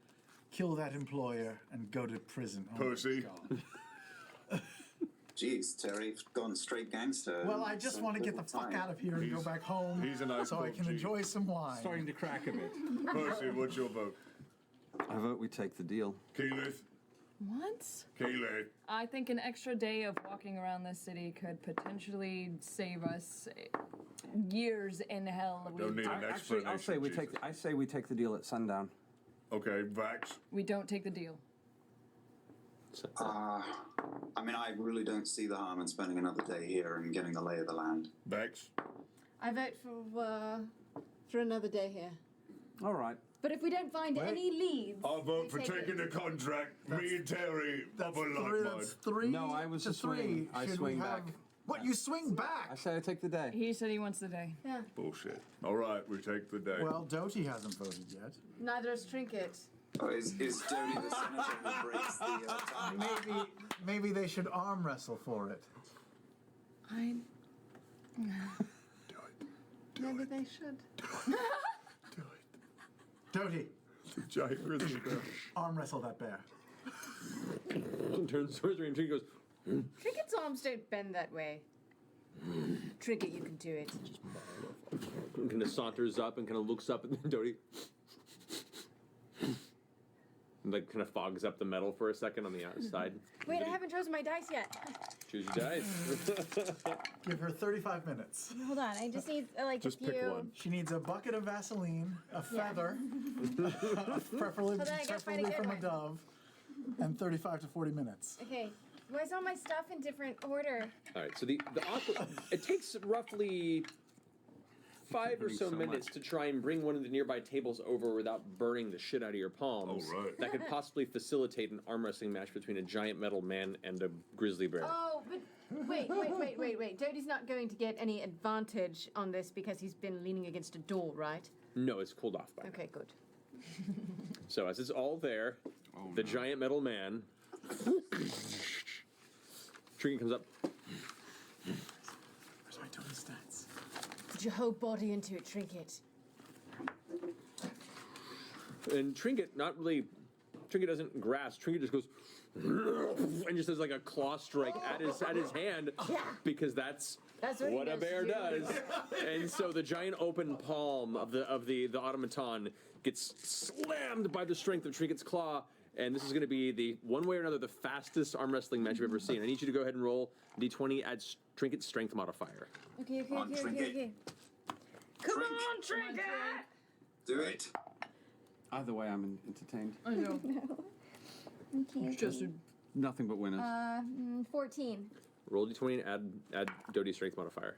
kill that employer, and go to prison. Oh my Percy? God. Jeez, Terry's gone straight gangster. Well, I just want to get the fuck out of here and go back home. He's a nice so I boat, can G. enjoy some wine. Starting to crack a bit. Percy, what's your vote? I vote we take the deal. Keyleth? What? Keyleth? I think an extra day of walking around this city could potentially save us years in hell. Don't need an Actually, I'll say we explanation, take. I say we take the deal at sundown. Okay, Vax? We don't take the deal. I mean, I really don't see the harm in spending another day here and getting the lay of the land. Vax? I vote for another day here. All right. But if we don't find any leads, I'll vote we for take taking it. the contract. Me and Terry That's are like three. mine. That's three. No, I was to a swing. three. I Should swing we have- back. What? You swing back? I say I take the day. He said he wants the day. Yeah. Bullshit. All right, we take the day. Well, Doty hasn't voted yet. Neither is Trinket. Oh, is Doty the senator who breaks the tie? Maybe they should arm wrestle for it. I. Maybe they should. Do it. Doty, The giant grizzly bear. arm wrestle that bear. Turns towards her and Trinket goes, Trinket's arms don't bend that way. Trinket, you can do it. and kind of saunters up and kind of looks up at Doty. And like kind of fogs up the metal for a second on the outside. Wait, I haven't chosen my dice yet. Choose your dice. Give her 35 minutes. Hold on, I just need like Just a pick few. one. She needs a bucket of Vaseline, a feather, preferably, Hold on, I gotta find a preferably good from a one. dove, and 35 to 40 minutes. Okay, where's all my stuff in different order? All right, so the aqua, it takes roughly 5 or Putting so so minutes much. to try and bring one of the nearby tables over without burning the shit out of your palms. Oh, right. That could possibly facilitate an arm wrestling match between a giant metal man and a grizzly bear. Oh, but wait. Doty's not going to get any advantage on this because he's been leaning against a door, right? No, it's cooled off by now. Okay, good. So as it's all there, the giant metal man. Trinket comes up. Where's my Doty stats? Put your whole body into it, Trinket. And Trinket doesn't grasp. Trinket just goes and just does like a claw strike at his hand because that's That's what he what a knows to bear do. does. And so the giant open palm of the automaton gets slammed by the strength of Trinket's claw. And this is going to be the one way or another the fastest arm wrestling match you've ever seen. I need you to go ahead and roll d20. Add Trinket's strength modifier. Okay. On Trinket. Come on, Trinket! Do it. Either way, I'm entertained. I know. Okay. Just Nothing but winners. 14. Roll d20 and add Doty's strength modifier.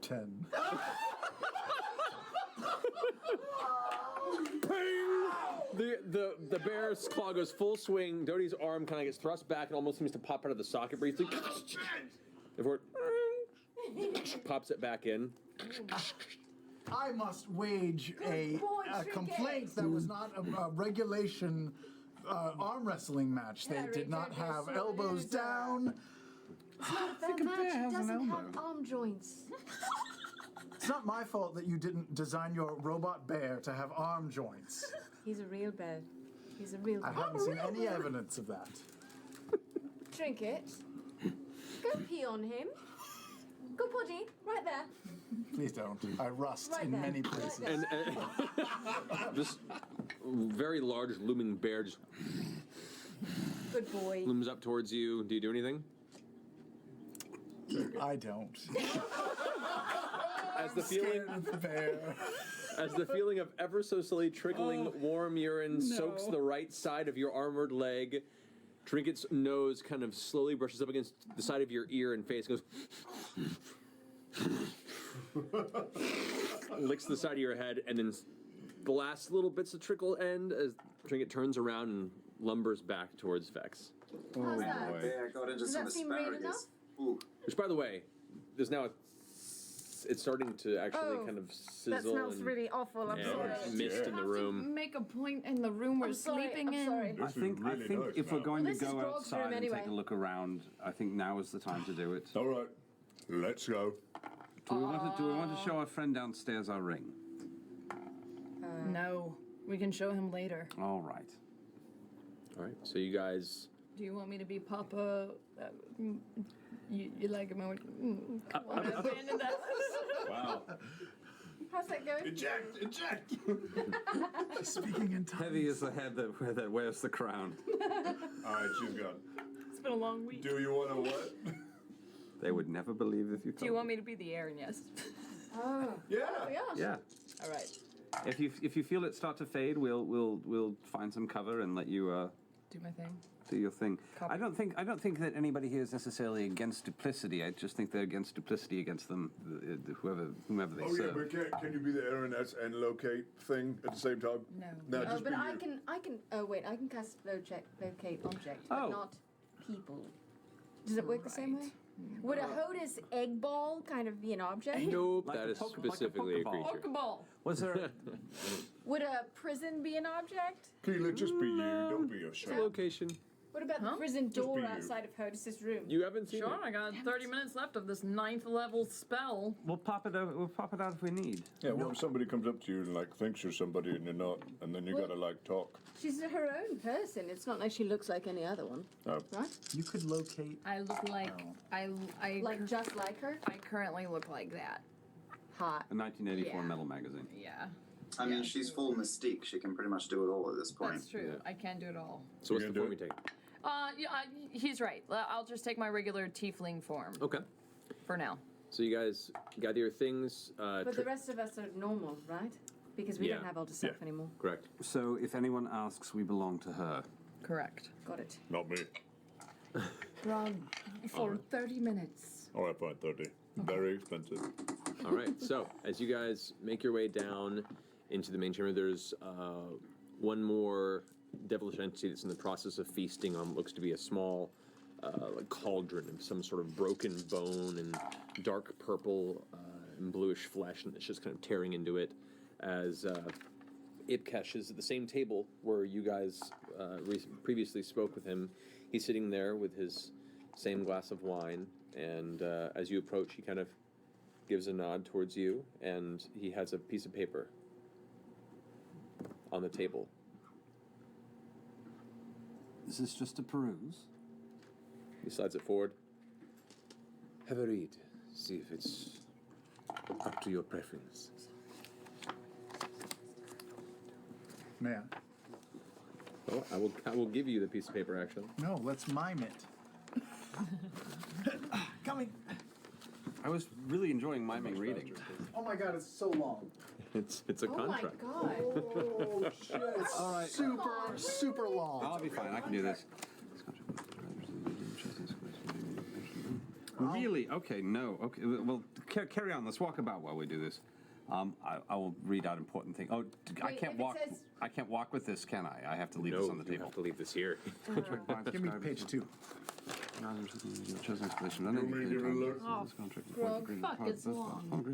10. The bear's claw goes full swing. Doty's arm kind of gets thrust back and almost seems to pop out of the socket briefly. Before it pops it back in. I must wage a complaint that was not a regulation arm wrestling match. They did not have elbows down. It's not a fair match. It doesn't have arm joints. It's not my fault that you didn't design your robot bear to have arm joints. He's a real bear. He's a real bear. I haven't seen any evidence of that. Trinket, go pee on him. Go potty, right there. Please don't. I rust Right in there. many Right places. there. And this very large looming bear just Good boy. looms up towards you. Do you do anything? I don't. As the feeling Scared of the bear. As the feeling of ever so slowly trickling warm urine soaks the right side of your armored leg, Trinket's nose kind of slowly brushes up against the side of your ear and face, goes, licks the side of your head, and then the last little bits of trickle end as Trinket turns around and lumbers back towards Vex. How's that? Yeah, I got into Does some that seem real asparagus. Ooh. Which, by the way, there's now it's starting to actually Oh, kind of sizzle. That smells and, really awful. I'm and sorry. mist in the room. Make a point in the room we're I'm sorry, sleeping I'm in. sorry. I think if we're going to This is go Grog's room outside and anyway. take a look around, I think now is the time to do it. All right, let's go. Do we want to show our friend downstairs our ring? No, we can show him later. All right. All right, so you guys. Do you want me to be Papa? You like him? Come on, abandon that. Wow. How's that going? Eject! Eject! Speaking in tongues. Heavy is the head that wears the crown. All right, she's gone. It's been a long week. Do you want to what? They would never believe if you told Do you want me to be the Aaron? Yes. Oh. Yeah. Yeah. Yeah. All right. If you feel it start to fade, we'll find some cover and let you Do my thing. do your thing. Copy. I don't think that anybody here is necessarily against duplicity. I just think they're against duplicity against them, whomever they Oh yeah, serve. but can you be the Aeronets and locate thing at the same time? No. No, Oh, just but be I you. can. Oh wait, I can cast locate object, Oh. but not people. Does it work the same way? Would a Hodis egg ball kind of be an object? Nope, Like that a is poke- like a specifically a Pokeball. creature. Pokeball. Was there? Would a prison be an object? Keela, just be you. Don't be a show. Location. What about the Huh? prison Just door be you. outside of Hodis' room? You haven't seen Sure, it. I got 30 minutes left of this 9th level spell. We'll pop it out. We'll pop it out if we need. Yeah, what if somebody comes up to you and like thinks you're somebody and you're not, and then you Well- gotta like talk? She's her own person. It's not like she looks like any other one, Oh. right? You could locate. I look like I Like just like her. I currently look like that. Hot. A 1984 Yeah. Metal magazine. Yeah, I mean, she's full Mystique. She can pretty much do it all at this point. that's true. Yeah. I can do it all. So what's You the gonna form do you take? He's right. I'll just take my regular tiefling form Okay. for now. So you guys gather your things. But the rest of us are normal, right? Because we Yeah. don't have all the stuff Yeah. anymore. Correct. So if anyone asks, we belong to her. Correct. Got it. Not me. Run for 30 minutes. All right, fine, 30. Very expensive. All right. So as you guys make your way down into the main chamber, there's one more devilish entity that's in the process of feasting on what looks to be a small like cauldron of some sort of broken bone and dark purple and bluish flesh, and it's just kind of tearing into it as Ibkesh is at the same table where you guys previously spoke with him. He's sitting there with his same glass of wine, and as you approach, he kind of gives a nod towards you, and he has a piece of paper on the table. Is this just a peruse? He slides it forward. Have a read. See if it's up to your preference. May I? Oh, I will give you the piece of paper, actually. No, let's mime it. Coming. I was really enjoying miming reading. Oh my god, it's so long. It's a Oh contract. my god. Oh shit. It's All right. super long. I'll be fine. I can do this. Really? Okay, no. Okay, well, carry on. Let's walk about while we do this. I will read out important things. Oh, I Wait, can't if it walk. says- I can't walk with this, can I? I have to leave No, this on the you table. have to leave this here. Give me page 2. Chosen explanation. You want me to give it a look? Oh, Grog, fuck, it's long.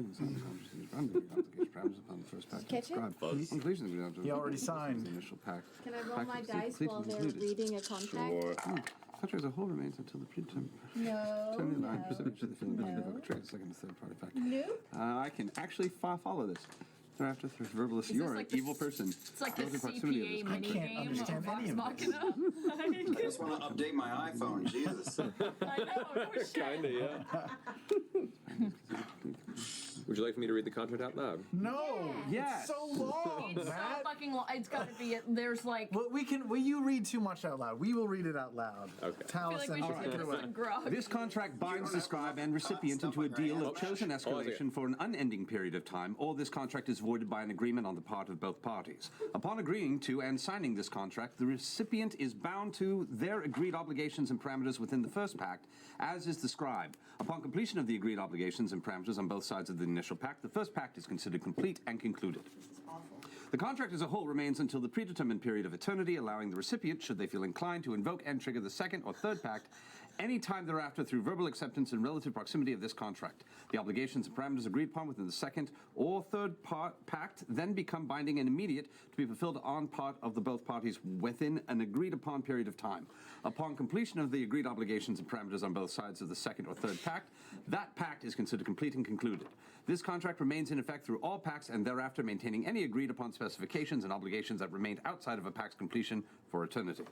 Catch it? He already signed. Initial pact. Can I roll my Pact dice completed while and they're concluded. reading a contract? Sure. Contract as a whole remains until the predetermined. No. Specific to the feasibility of No. a trade, second and third party fact. No. I can actually follow this. Thereafter, through verbalist, Is you're this an like the evil person. It's like the Relative proximity of CPA this mini can't game understand of Vox any of this. Machina. I just want to update my iPhone. Jesus. I know, no shit. Kinda, yeah. Would you like for me to read the contract out loud? No. Yes. It's so long, It's so Matt. fucking long. It's gotta be, there's like, Well, will you read too much out loud? We will read it out loud. Okay. I feel like Taliesin, we should take put it this away. on Grog. This contract binds the scribe and recipient into a deal of chosen escalation for an unending period of time, or this contract is voided by an agreement on the part of both parties. Upon agreeing to and signing this contract, the recipient is bound to their agreed obligations and parameters within the first pact, as is the scribe. Upon completion of the agreed obligations and parameters on both sides of the initial pact, the first pact is considered complete and concluded. The contract as a whole remains until the predetermined period of eternity, allowing the recipient, should they feel inclined, to invoke and trigger the second or third pact any time thereafter through verbal acceptance and relative proximity of this contract. The obligations and parameters agreed upon within the second or third pact then become binding and immediate to be fulfilled on part of the both parties within an agreed upon period of time. Upon completion of the agreed obligations and parameters on both sides of the second or third pact, that pact is considered complete and concluded. This contract remains in effect through all pacts and thereafter maintaining any agreed upon specifications and obligations that remained outside of a pact's completion for eternity.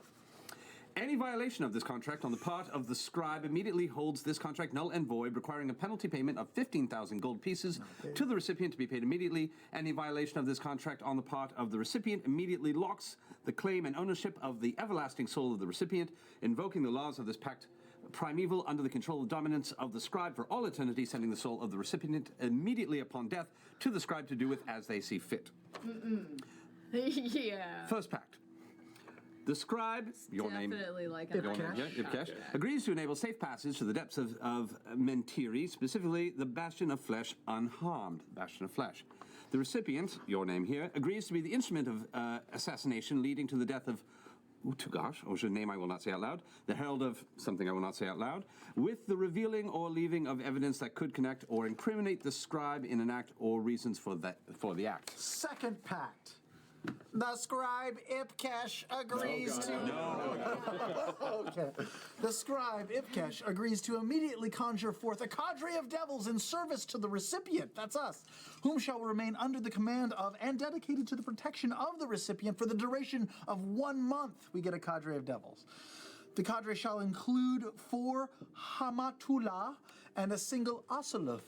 Any violation of this contract on the part of the scribe immediately holds this contract null and void, requiring a penalty payment of 15,000 gold pieces to the recipient to be paid immediately. Any violation of this contract on the part of the recipient immediately locks the claim and ownership of the everlasting soul of the recipient, invoking the laws of this pact primeval under the control and dominance of the scribe for all eternity, sending the soul of the recipient immediately upon death to the scribe to do with as they see fit. Yeah. First pact. The scribe, your name, Definitely like your name, yeah, Ipkesh, agrees to enable safe passage to the depths of Mentiri, specifically the Bastion of Flesh, unharmed. Bastion of Flesh. The recipient, your name here, agrees to be the instrument of assassination leading to the death of Utugash, or a name I will not say out loud, the herald of something I will not say out loud, with the revealing or leaving of evidence that could connect or incriminate the scribe in an act or reasons for the act. Second pact. The scribe Ipkesh agrees to. Okay. The scribe Ipkesh agrees to immediately conjure forth a cadre of devils in service to the recipient, that's us, whom shall remain under the command of and dedicated to the protection of the recipient for the duration of 1 month. We get a cadre of devils. The cadre shall include 4 Hamatula and a single Oceloth.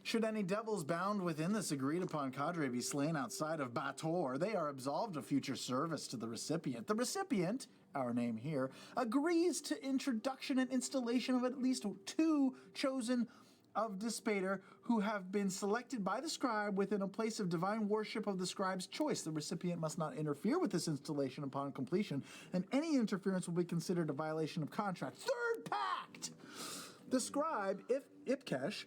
Should any devils bound within this agreed-upon cadre be slain outside of Bator, they are absolved of future service to the recipient. The recipient, our name here, agrees to introduction and installation of at least 2 chosen of Dispater who have been selected by the scribe within a place of divine worship of the scribe's choice. The recipient must not interfere with this installation upon completion, and any interference will be considered a violation of contract. Third pact! The scribe, Ipkesh,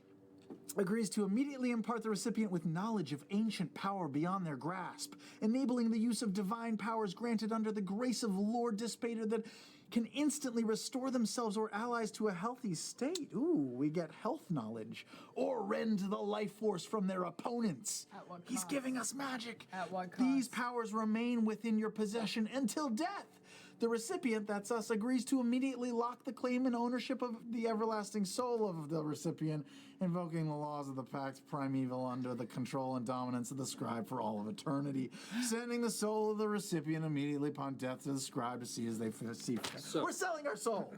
agrees to immediately impart the recipient with knowledge of ancient power beyond their grasp, enabling the use of divine powers granted under the grace of Lord Dispater that can instantly restore themselves or allies to a healthy state. Ooh, we get health knowledge. Or rend the life force from their opponents. At what He's cost? giving us magic. At what cost? These powers remain within your possession until death. The recipient, that's us, agrees to immediately lock the claim and ownership of the everlasting soul of the recipient, invoking the laws of the pact primeval under the control and dominance of the scribe for all of eternity, sending the soul of the recipient immediately upon death to the scribe to see as they see fit. So- We're selling our soul.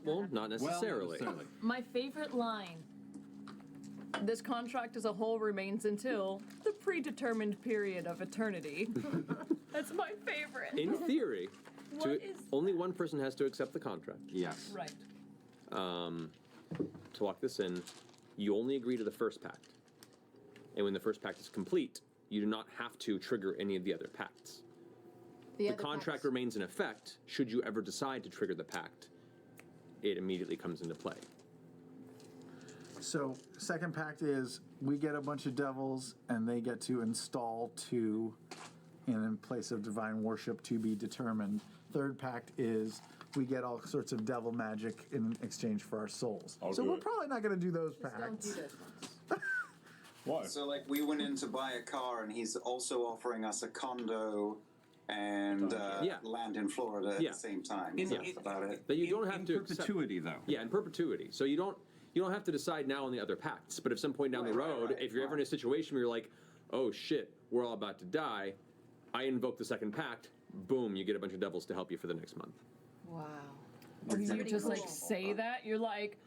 Well, not necessarily. My favorite line. This contract as a whole remains until the predetermined period of eternity. That's my favorite. In theory, What is only one person has to accept the contract. Yes. Right. To lock this in, you only agree to the first pact. And when the first pact is complete, you do not have to trigger any of the other pacts. The other contract pacts. remains in effect. Should you ever decide to trigger the pact, it immediately comes into play. So, second pact is we get a bunch of devils, and they get to install 2 in place of divine worship to be determined. Third pact is we get all sorts of devil magic in exchange for our souls. I'll So do we're it. probably not going to do those Don't do pacts. those ones. Why? So, like, we went in to buy a car, and he's also offering us a condo and Yeah. land in Florida at Yeah. the same time. In- That's in- about it. That you don't have in to accept- perpetuity, though. Yeah, in perpetuity. So you don't have to decide now on the other pacts. But if some point down the road, right, if you're ever in a situation where you're like, oh shit, we're all about to die, I invoke the second pact. Boom, you get a bunch of devils to help you for the next month. Wow. Or you pretty just like cool. say that, you're like,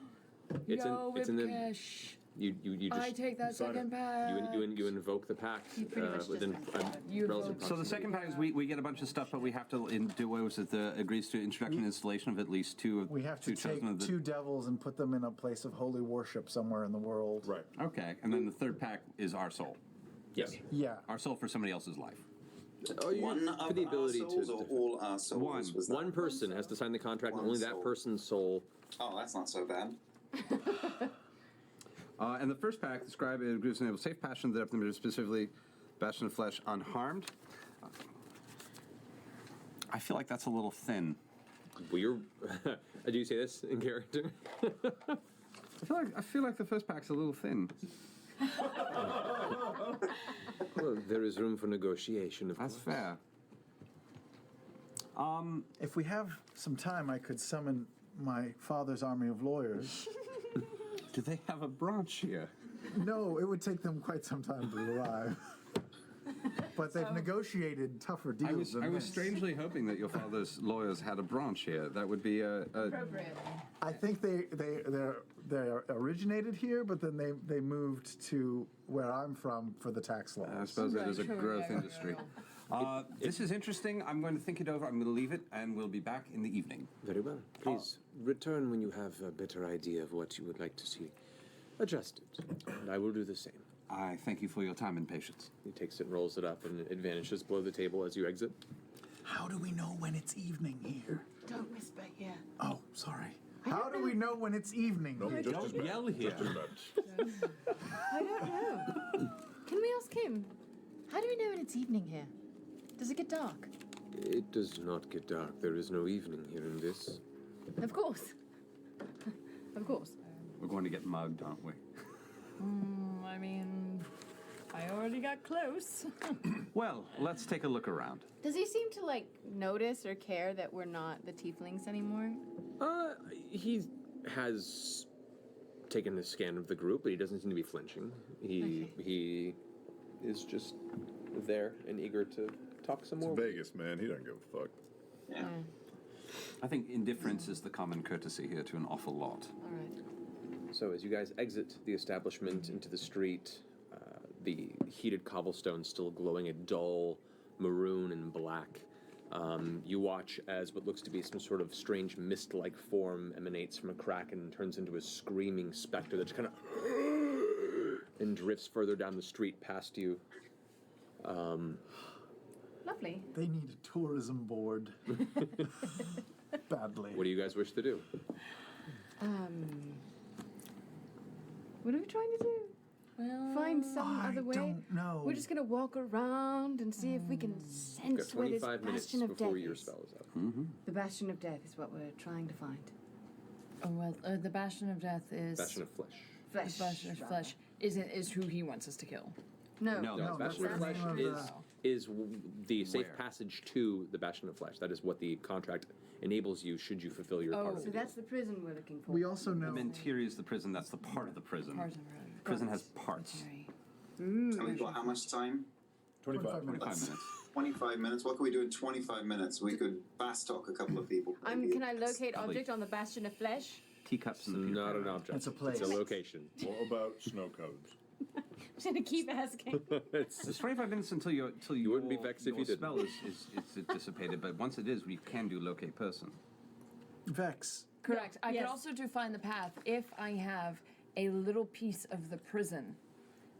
It's yo, in the Ripkesh, you just I take that Sign it. second pact. you invoke the pact You pretty much just within went a that. You relative invoke- So the proximity. second pack is we get a bunch of stuff, but we have to do what was it? The agrees to introduction and installation of at least 2 of We have to 2 chosen take of the. 2 devils and put them in a place of holy worship somewhere in the world. Right. Okay, and then the third pack is our soul. Yes. Yeah. Our soul for somebody else's life. Oh, you One for of the our ability souls to or all our souls? One. Was that? one person has to sign the contract, and One only that soul. person's soul. Oh, that's not so bad. And the first pack describe it agrees to enable safe passion that up them specifically bastion of flesh unharmed. I feel like that's a little thin. We're. Do you say this in character? I feel like the first pack's a little thin. Well, there is room for negotiation, of That's course. fair. If we have some time, I could summon my father's army of lawyers. Do they have a branch here? No, it would take them quite some time to arrive. But they've negotiated tougher deals than I was this. strangely hoping that your father's lawyers had a branch here. That would be a Appropriate. I think they originated here, but then they moved to where I'm from for the tax laws. I suppose it is a Right, sure, growth yeah, industry. This is interesting. I'm going to think it over. I'm going to leave it, and we'll be back in the evening. Very well. Please return when you have a better idea of what you would like to see adjusted, and I will do the same. I thank you for your time and patience. He takes it and rolls it up, and it vanishes below the table as you exit. How do we know when it's evening here? Don't whisper here. Oh, sorry. How do we know when it's evening No, here? just as bad. yell here. Just as bad. I don't know. Can we ask him? How do we know when it's evening here? Does it get dark? It does not get dark. There is no evening here in this. Of course. Of course. We're going to get mugged, aren't we? I mean, I already got close. Well, let's take a look around. Does he seem to like notice or care that we're not the tieflings anymore? He has taken a scan of the group, but he doesn't seem to be flinching. He is just there and eager to talk some It's more. Vegas, man. He doesn't give a fuck. Yeah. I think indifference is the common courtesy here to an awful lot. All right. So as you guys exit the establishment into the street, the heated cobblestone still glowing a dull maroon and black. You watch as what looks to be some sort of strange mist-like form emanates from a crack and turns into a screaming specter that just kind of and drifts further down the street past you. Lovely. They need a tourism board. Badly. What do you guys wish to do? What are we trying to do? Well, Find some I other way? don't know. We're just gonna walk around and see if we can You've got sense where this 25 minutes bastion of before death your is. spell is up. The bastion of death is what we're trying to find. oh, well, the Bastion of Death is. Bastion of Flesh. Flesh. Bastion of Flesh is who he wants us to kill. No. No, No, that's Bastion of the Flesh name of is the safe Where? passage to the Bastion of Flesh. That is what the contract enables you should you fulfill your part of Oh. the So deal. that's the prison we're looking for. We also know. Menteria is the prison. That's the part of the prison. Part of it. Prison has parts. Sorry. And we've got how much time? 25 minutes. 25 minutes. 25 minutes. What can we do in 25 minutes? We could fast talk a couple of people. maybe. Can I locate Probably- object on the bastion of flesh? Teacups in the peanut Not butter an round. object. It's a place. It's a location. What about snow cones? I'm gonna keep asking. It's 25 minutes until you wouldn't be vexed if you didn't. spell is dissipated, but once it is, we can do locate person. Vex. Correct. I Yes. could also do find the path if I have a little piece of the prison.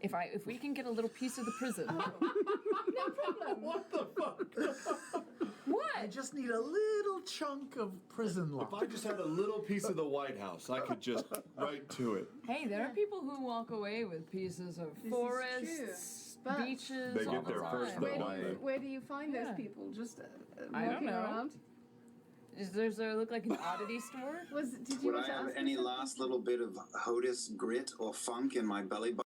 If we can get a little piece of the prison. No problem. What the fuck? What? I just need a little chunk of prison life. If I just had a little piece of the White House, I could just right to it. Hey, there are people who walk away with pieces of This is forests, true. But beaches. They all get the there time. first, though. Where do you find Yeah. those people? Just I don't walking know. around? Does there look like an oddity store? Did you Would want I to have ask any me something? last little bit of HOTUS grit or funk in my belly button?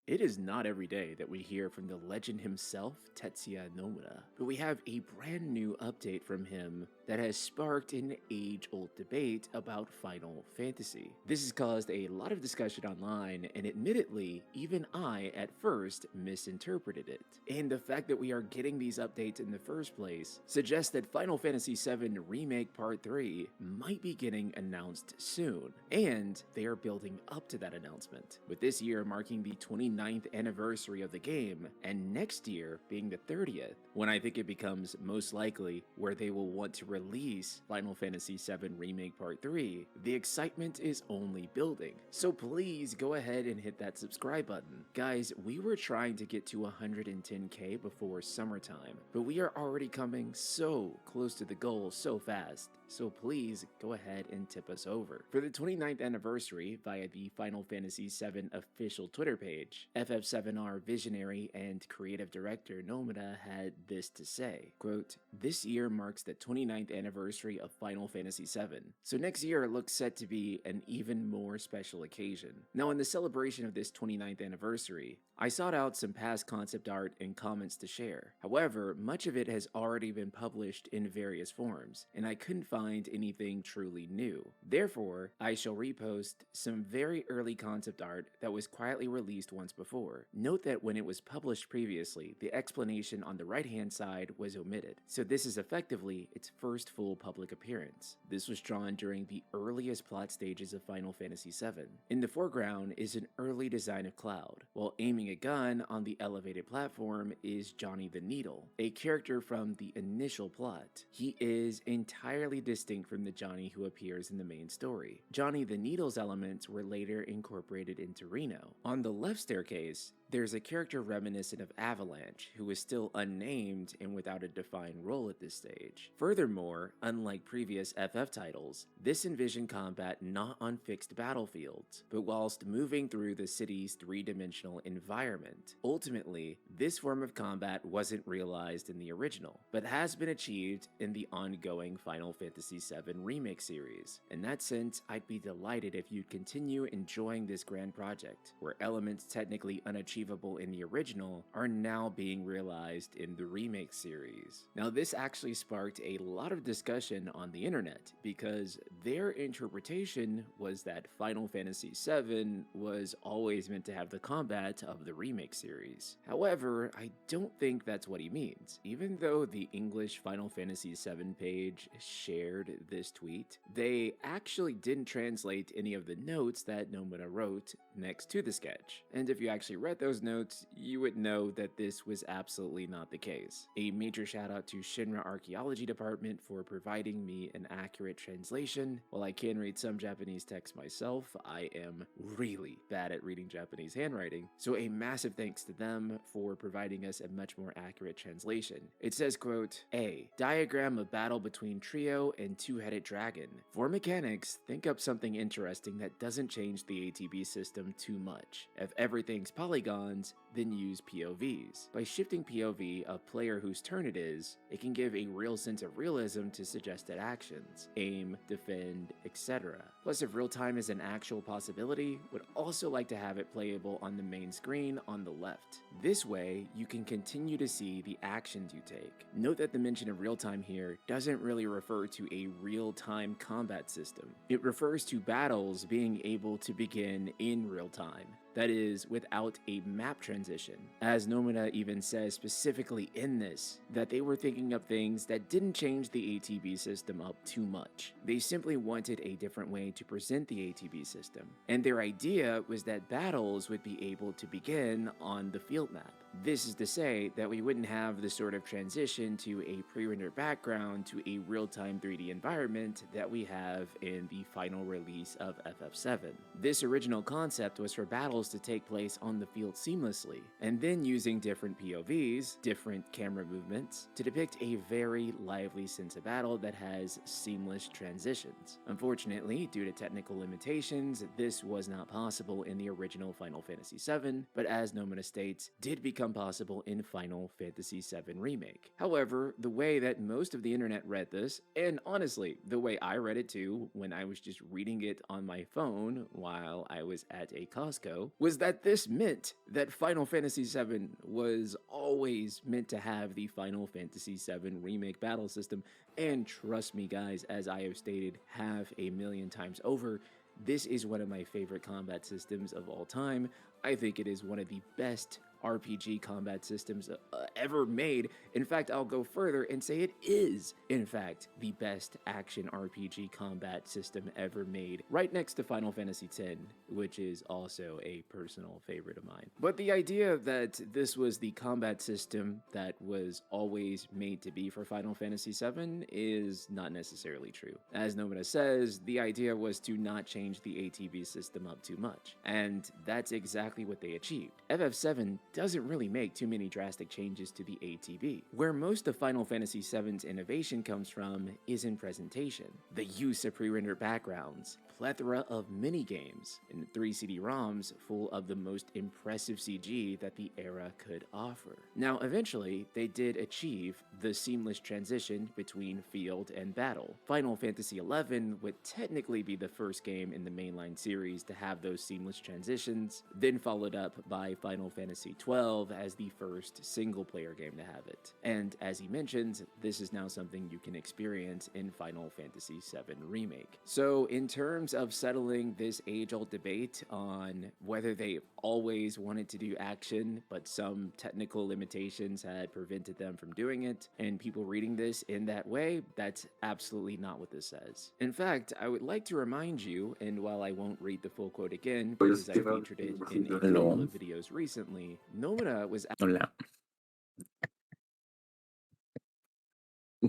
It is not every day that we hear from the legend himself, Tetsuya Nomura, but we have a brand new update from him that has sparked an age-old debate about Final Fantasy. This has caused a lot of discussion online, and admittedly, even I at first misinterpreted it. And the fact that we are getting these updates in the first place suggests that Final Fantasy VII Remake Part 3 might be getting announced soon, and they are building up to that announcement, with this year marking the 29th anniversary of the game, and next year being the 30th, when I think it becomes most likely where they will want to release Final Fantasy VII Remake Part 3. The excitement is only building, so please go ahead and hit that subscribe button. Guys, we were trying to get to 110k before summertime, but we are already coming so close to the goal so fast. So please go ahead and tip us over. For the 29th anniversary, via the Final Fantasy VII official Twitter page, FF7R visionary and creative director Nomura had this to say, quote, "This year marks the 29th anniversary of Final Fantasy VII, so next year looks set to be an even more special occasion. Now in the celebration of this 29th anniversary, I sought out some past concept art and comments to share. However, much of it has already been published in various forms, and I couldn't find anything truly new. Therefore, I shall repost some very early concept art that was quietly released once before. Note that when it was published previously, the explanation on the right-hand side was omitted, so this is effectively its first full public appearance. This was drawn during the earliest plot stages of Final Fantasy VII. In the foreground is an early design of Cloud, while aiming a gun on the elevated platform is Johnny the Needle, a character from the initial plot. He is entirely distinct from the Johnny who appears in the main story. Johnny the Needle's elements were later incorporated into Reno. On the left staircase, there's a character reminiscent of Avalanche, who is still unnamed and without a defined role at this stage. Furthermore, unlike previous FF titles, this envisioned combat not on fixed battlefields, but whilst moving through the city's three-dimensional environment. Ultimately, this form of combat wasn't realized in the original, but has been achieved in the ongoing Final Fantasy VII Remake series. In that sense, I'd be delighted if you'd continue enjoying this grand project, where elements technically unachievable achievable in the original are now being realized in the remake series. Now, this actually sparked a lot of discussion on the internet because their interpretation was that Final Fantasy VII was always meant to have the combat of the remake series. However, I don't think that's what he means. Even though the English Final Fantasy VII page shared this tweet, they actually didn't translate any of the notes that Nomura wrote next to the sketch. And if you actually read those notes, you would know that this was absolutely not the case. A major shout out to Shinra Archaeology Department for providing me an accurate translation. While I can read some Japanese text myself, I am really bad at reading Japanese handwriting, so a massive thanks to them for providing us a much more accurate translation. It says, quote, A. Diagram of battle between trio and two-headed dragon. For mechanics, think up something interesting that doesn't change the ATB system too much. If everything's polygons, then use POVs. By shifting POV of player whose turn it is, it can give a real sense of realism to suggested actions, aim, defend, etc. Plus, if real time is an actual possibility, would also like to have it playable on the main screen on the left. This way, you can continue to see the actions you take. Note that the mention of real time here doesn't really refer to a real-time combat system. It refers to battles being able to begin in real time. That is, without a map transition. As Nomura even says specifically in this, that they were thinking of things that didn't change the ATB system up too much. They simply wanted a different way to present the ATB system. And their idea was that battles would be able to begin on the field map. This is to say that we wouldn't have the sort of transition to a pre-rendered background to a real-time 3D environment that we have in the final release of FF7. This original concept was for battles to take place on the field seamlessly, and then using different POVs, different camera movements, to depict a very lively sense of battle that has seamless transitions. Unfortunately, due to technical limitations, this was not possible in the original Final Fantasy VII, but as Nomura states, did become possible in Final Fantasy VII Remake. However, the way that most of the internet read this, and honestly, the way I read it too, when I was just reading it on my phone while I was at a Costco, was that this meant that Final Fantasy VII was always meant to have the Final Fantasy VII Remake battle system, and trust me guys, as I have stated half a million times over, this is one of my favorite combat systems of all time. I think it is one of the best RPG combat systems ever made. In fact, I'll go further and say it is, in fact, the best action RPG combat system ever made, right next to Final Fantasy X, which is also a personal favorite of mine. But the idea that this was the combat system that was always made to be for Final Fantasy VII is not necessarily true. As Nomura says, the idea was to not change the ATB system up too much, and that's exactly what they achieved. FF7 doesn't really make too many drastic changes to the ATB. Where most of Final Fantasy VII's innovation comes from is in presentation. The use of pre-rendered backgrounds, plethora of mini-games, and 3 CD-ROMs full of the most impressive CG that the era could offer. Now, eventually, they did achieve the seamless transition between field and battle. Final Fantasy XI would technically be the first game in the mainline series to have those seamless transitions, then followed up by Final Fantasy XII as the first single-player game to have it. And as he mentions, this is now something you can experience in Final Fantasy VII Remake. So in terms of settling this age-old debate on whether they always wanted to do action, but some technical limitations had prevented them from doing it, and people reading this in that way, that's absolutely not what this says. In fact, I would like to remind you, and while I won't read the full quote again, because I featured it in a couple of videos recently, Nomura was... Hola.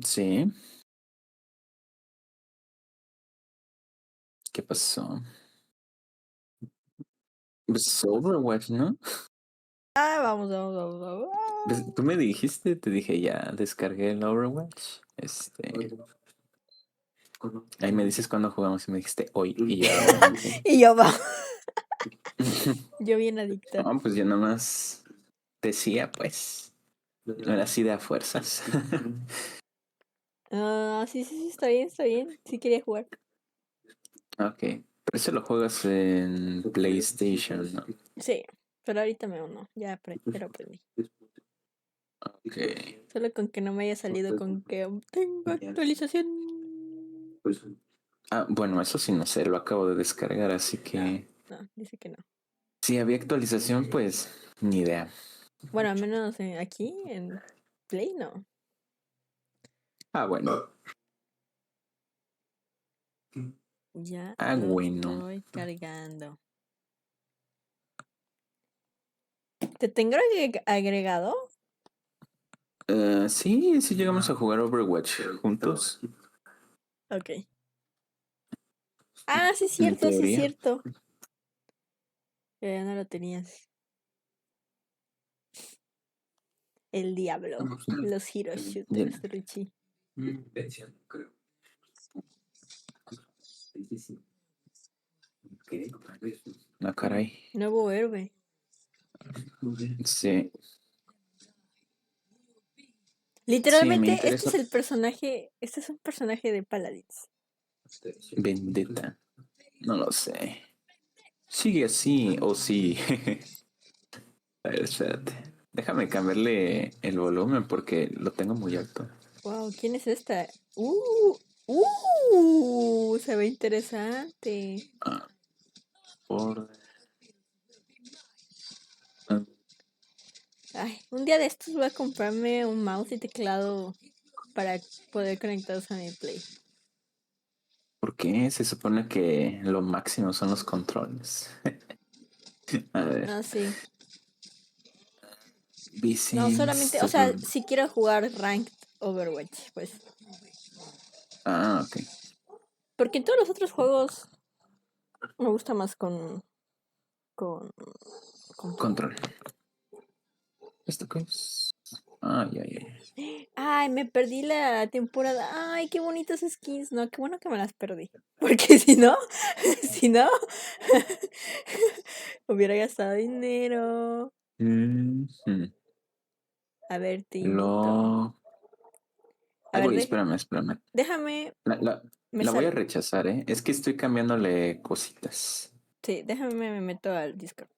Sí. ¿Qué pasó? Pues Overwatch, ¿no? Vamos. Pues, tú me dijiste, te dije ya, descargué el Overwatch. Ahí me dices cuando jugamos y me dijiste hoy. Y yo, ok. Y yo va. Yo bien adicta. No, pues yo nomás decía, pues. No era así de a fuerzas. Sí, está bien. Sí quería jugar. Ok. Pero eso lo juegas en PlayStation, ¿no? Sí, Pero ahorita me uno. Ya lo aprendí. Ok. Solo con que no me haya salido con que tengo actualización. Ah, bueno, eso sí no sé, lo acabo de descargar, así que No, dice que no. si había actualización, pues ni idea. Bueno, al menos aquí en Play no. Ah, bueno. Ya Ah, lo bueno. estoy cargando. ¿Te tengo agregado? Sí, sí llegamos a jugar Overwatch juntos. Ok. Ah, sí es En cierto, sí es teoría. cierto. Ya no lo tenías. El diablo. Los hero shooters, Richie. Ah, caray. Nuevo héroe. Sí. Sí, me Literalmente, este interesa. es el personaje. Este es un personaje de Paladins. Vendetta. No lo sé. Sigue así, o sí. A ver, espérate. Déjame cambiarle el volumen porque lo tengo muy alto. Wow, ¿quién es esta? Se ve interesante. Por... Ay, un día de estos voy a comprarme un mouse y teclado para poder conectarlos a mi Play. ¿Por qué? Se supone que lo máximo son los controles. A ver. No, sí. No, Vicen solamente, o sea, si quiero jugar Ranked Overwatch, pues. Ah, ok. Porque en todos los otros juegos me gusta más con Control. ¿Esto qué es? Ay, ay, ay. Ay, me perdí la temporada. Ay, qué bonitas skins. No, qué bueno que me las perdí. Porque si no, si no, hubiera gastado dinero. Mhm. A ver, te invito. Lo... A Ahí ver, voy, espérame. déjame. Me La voy a sal. rechazar, ¿eh? Es que estoy cambiándole cositas. Sí, déjame, me meto al Discord.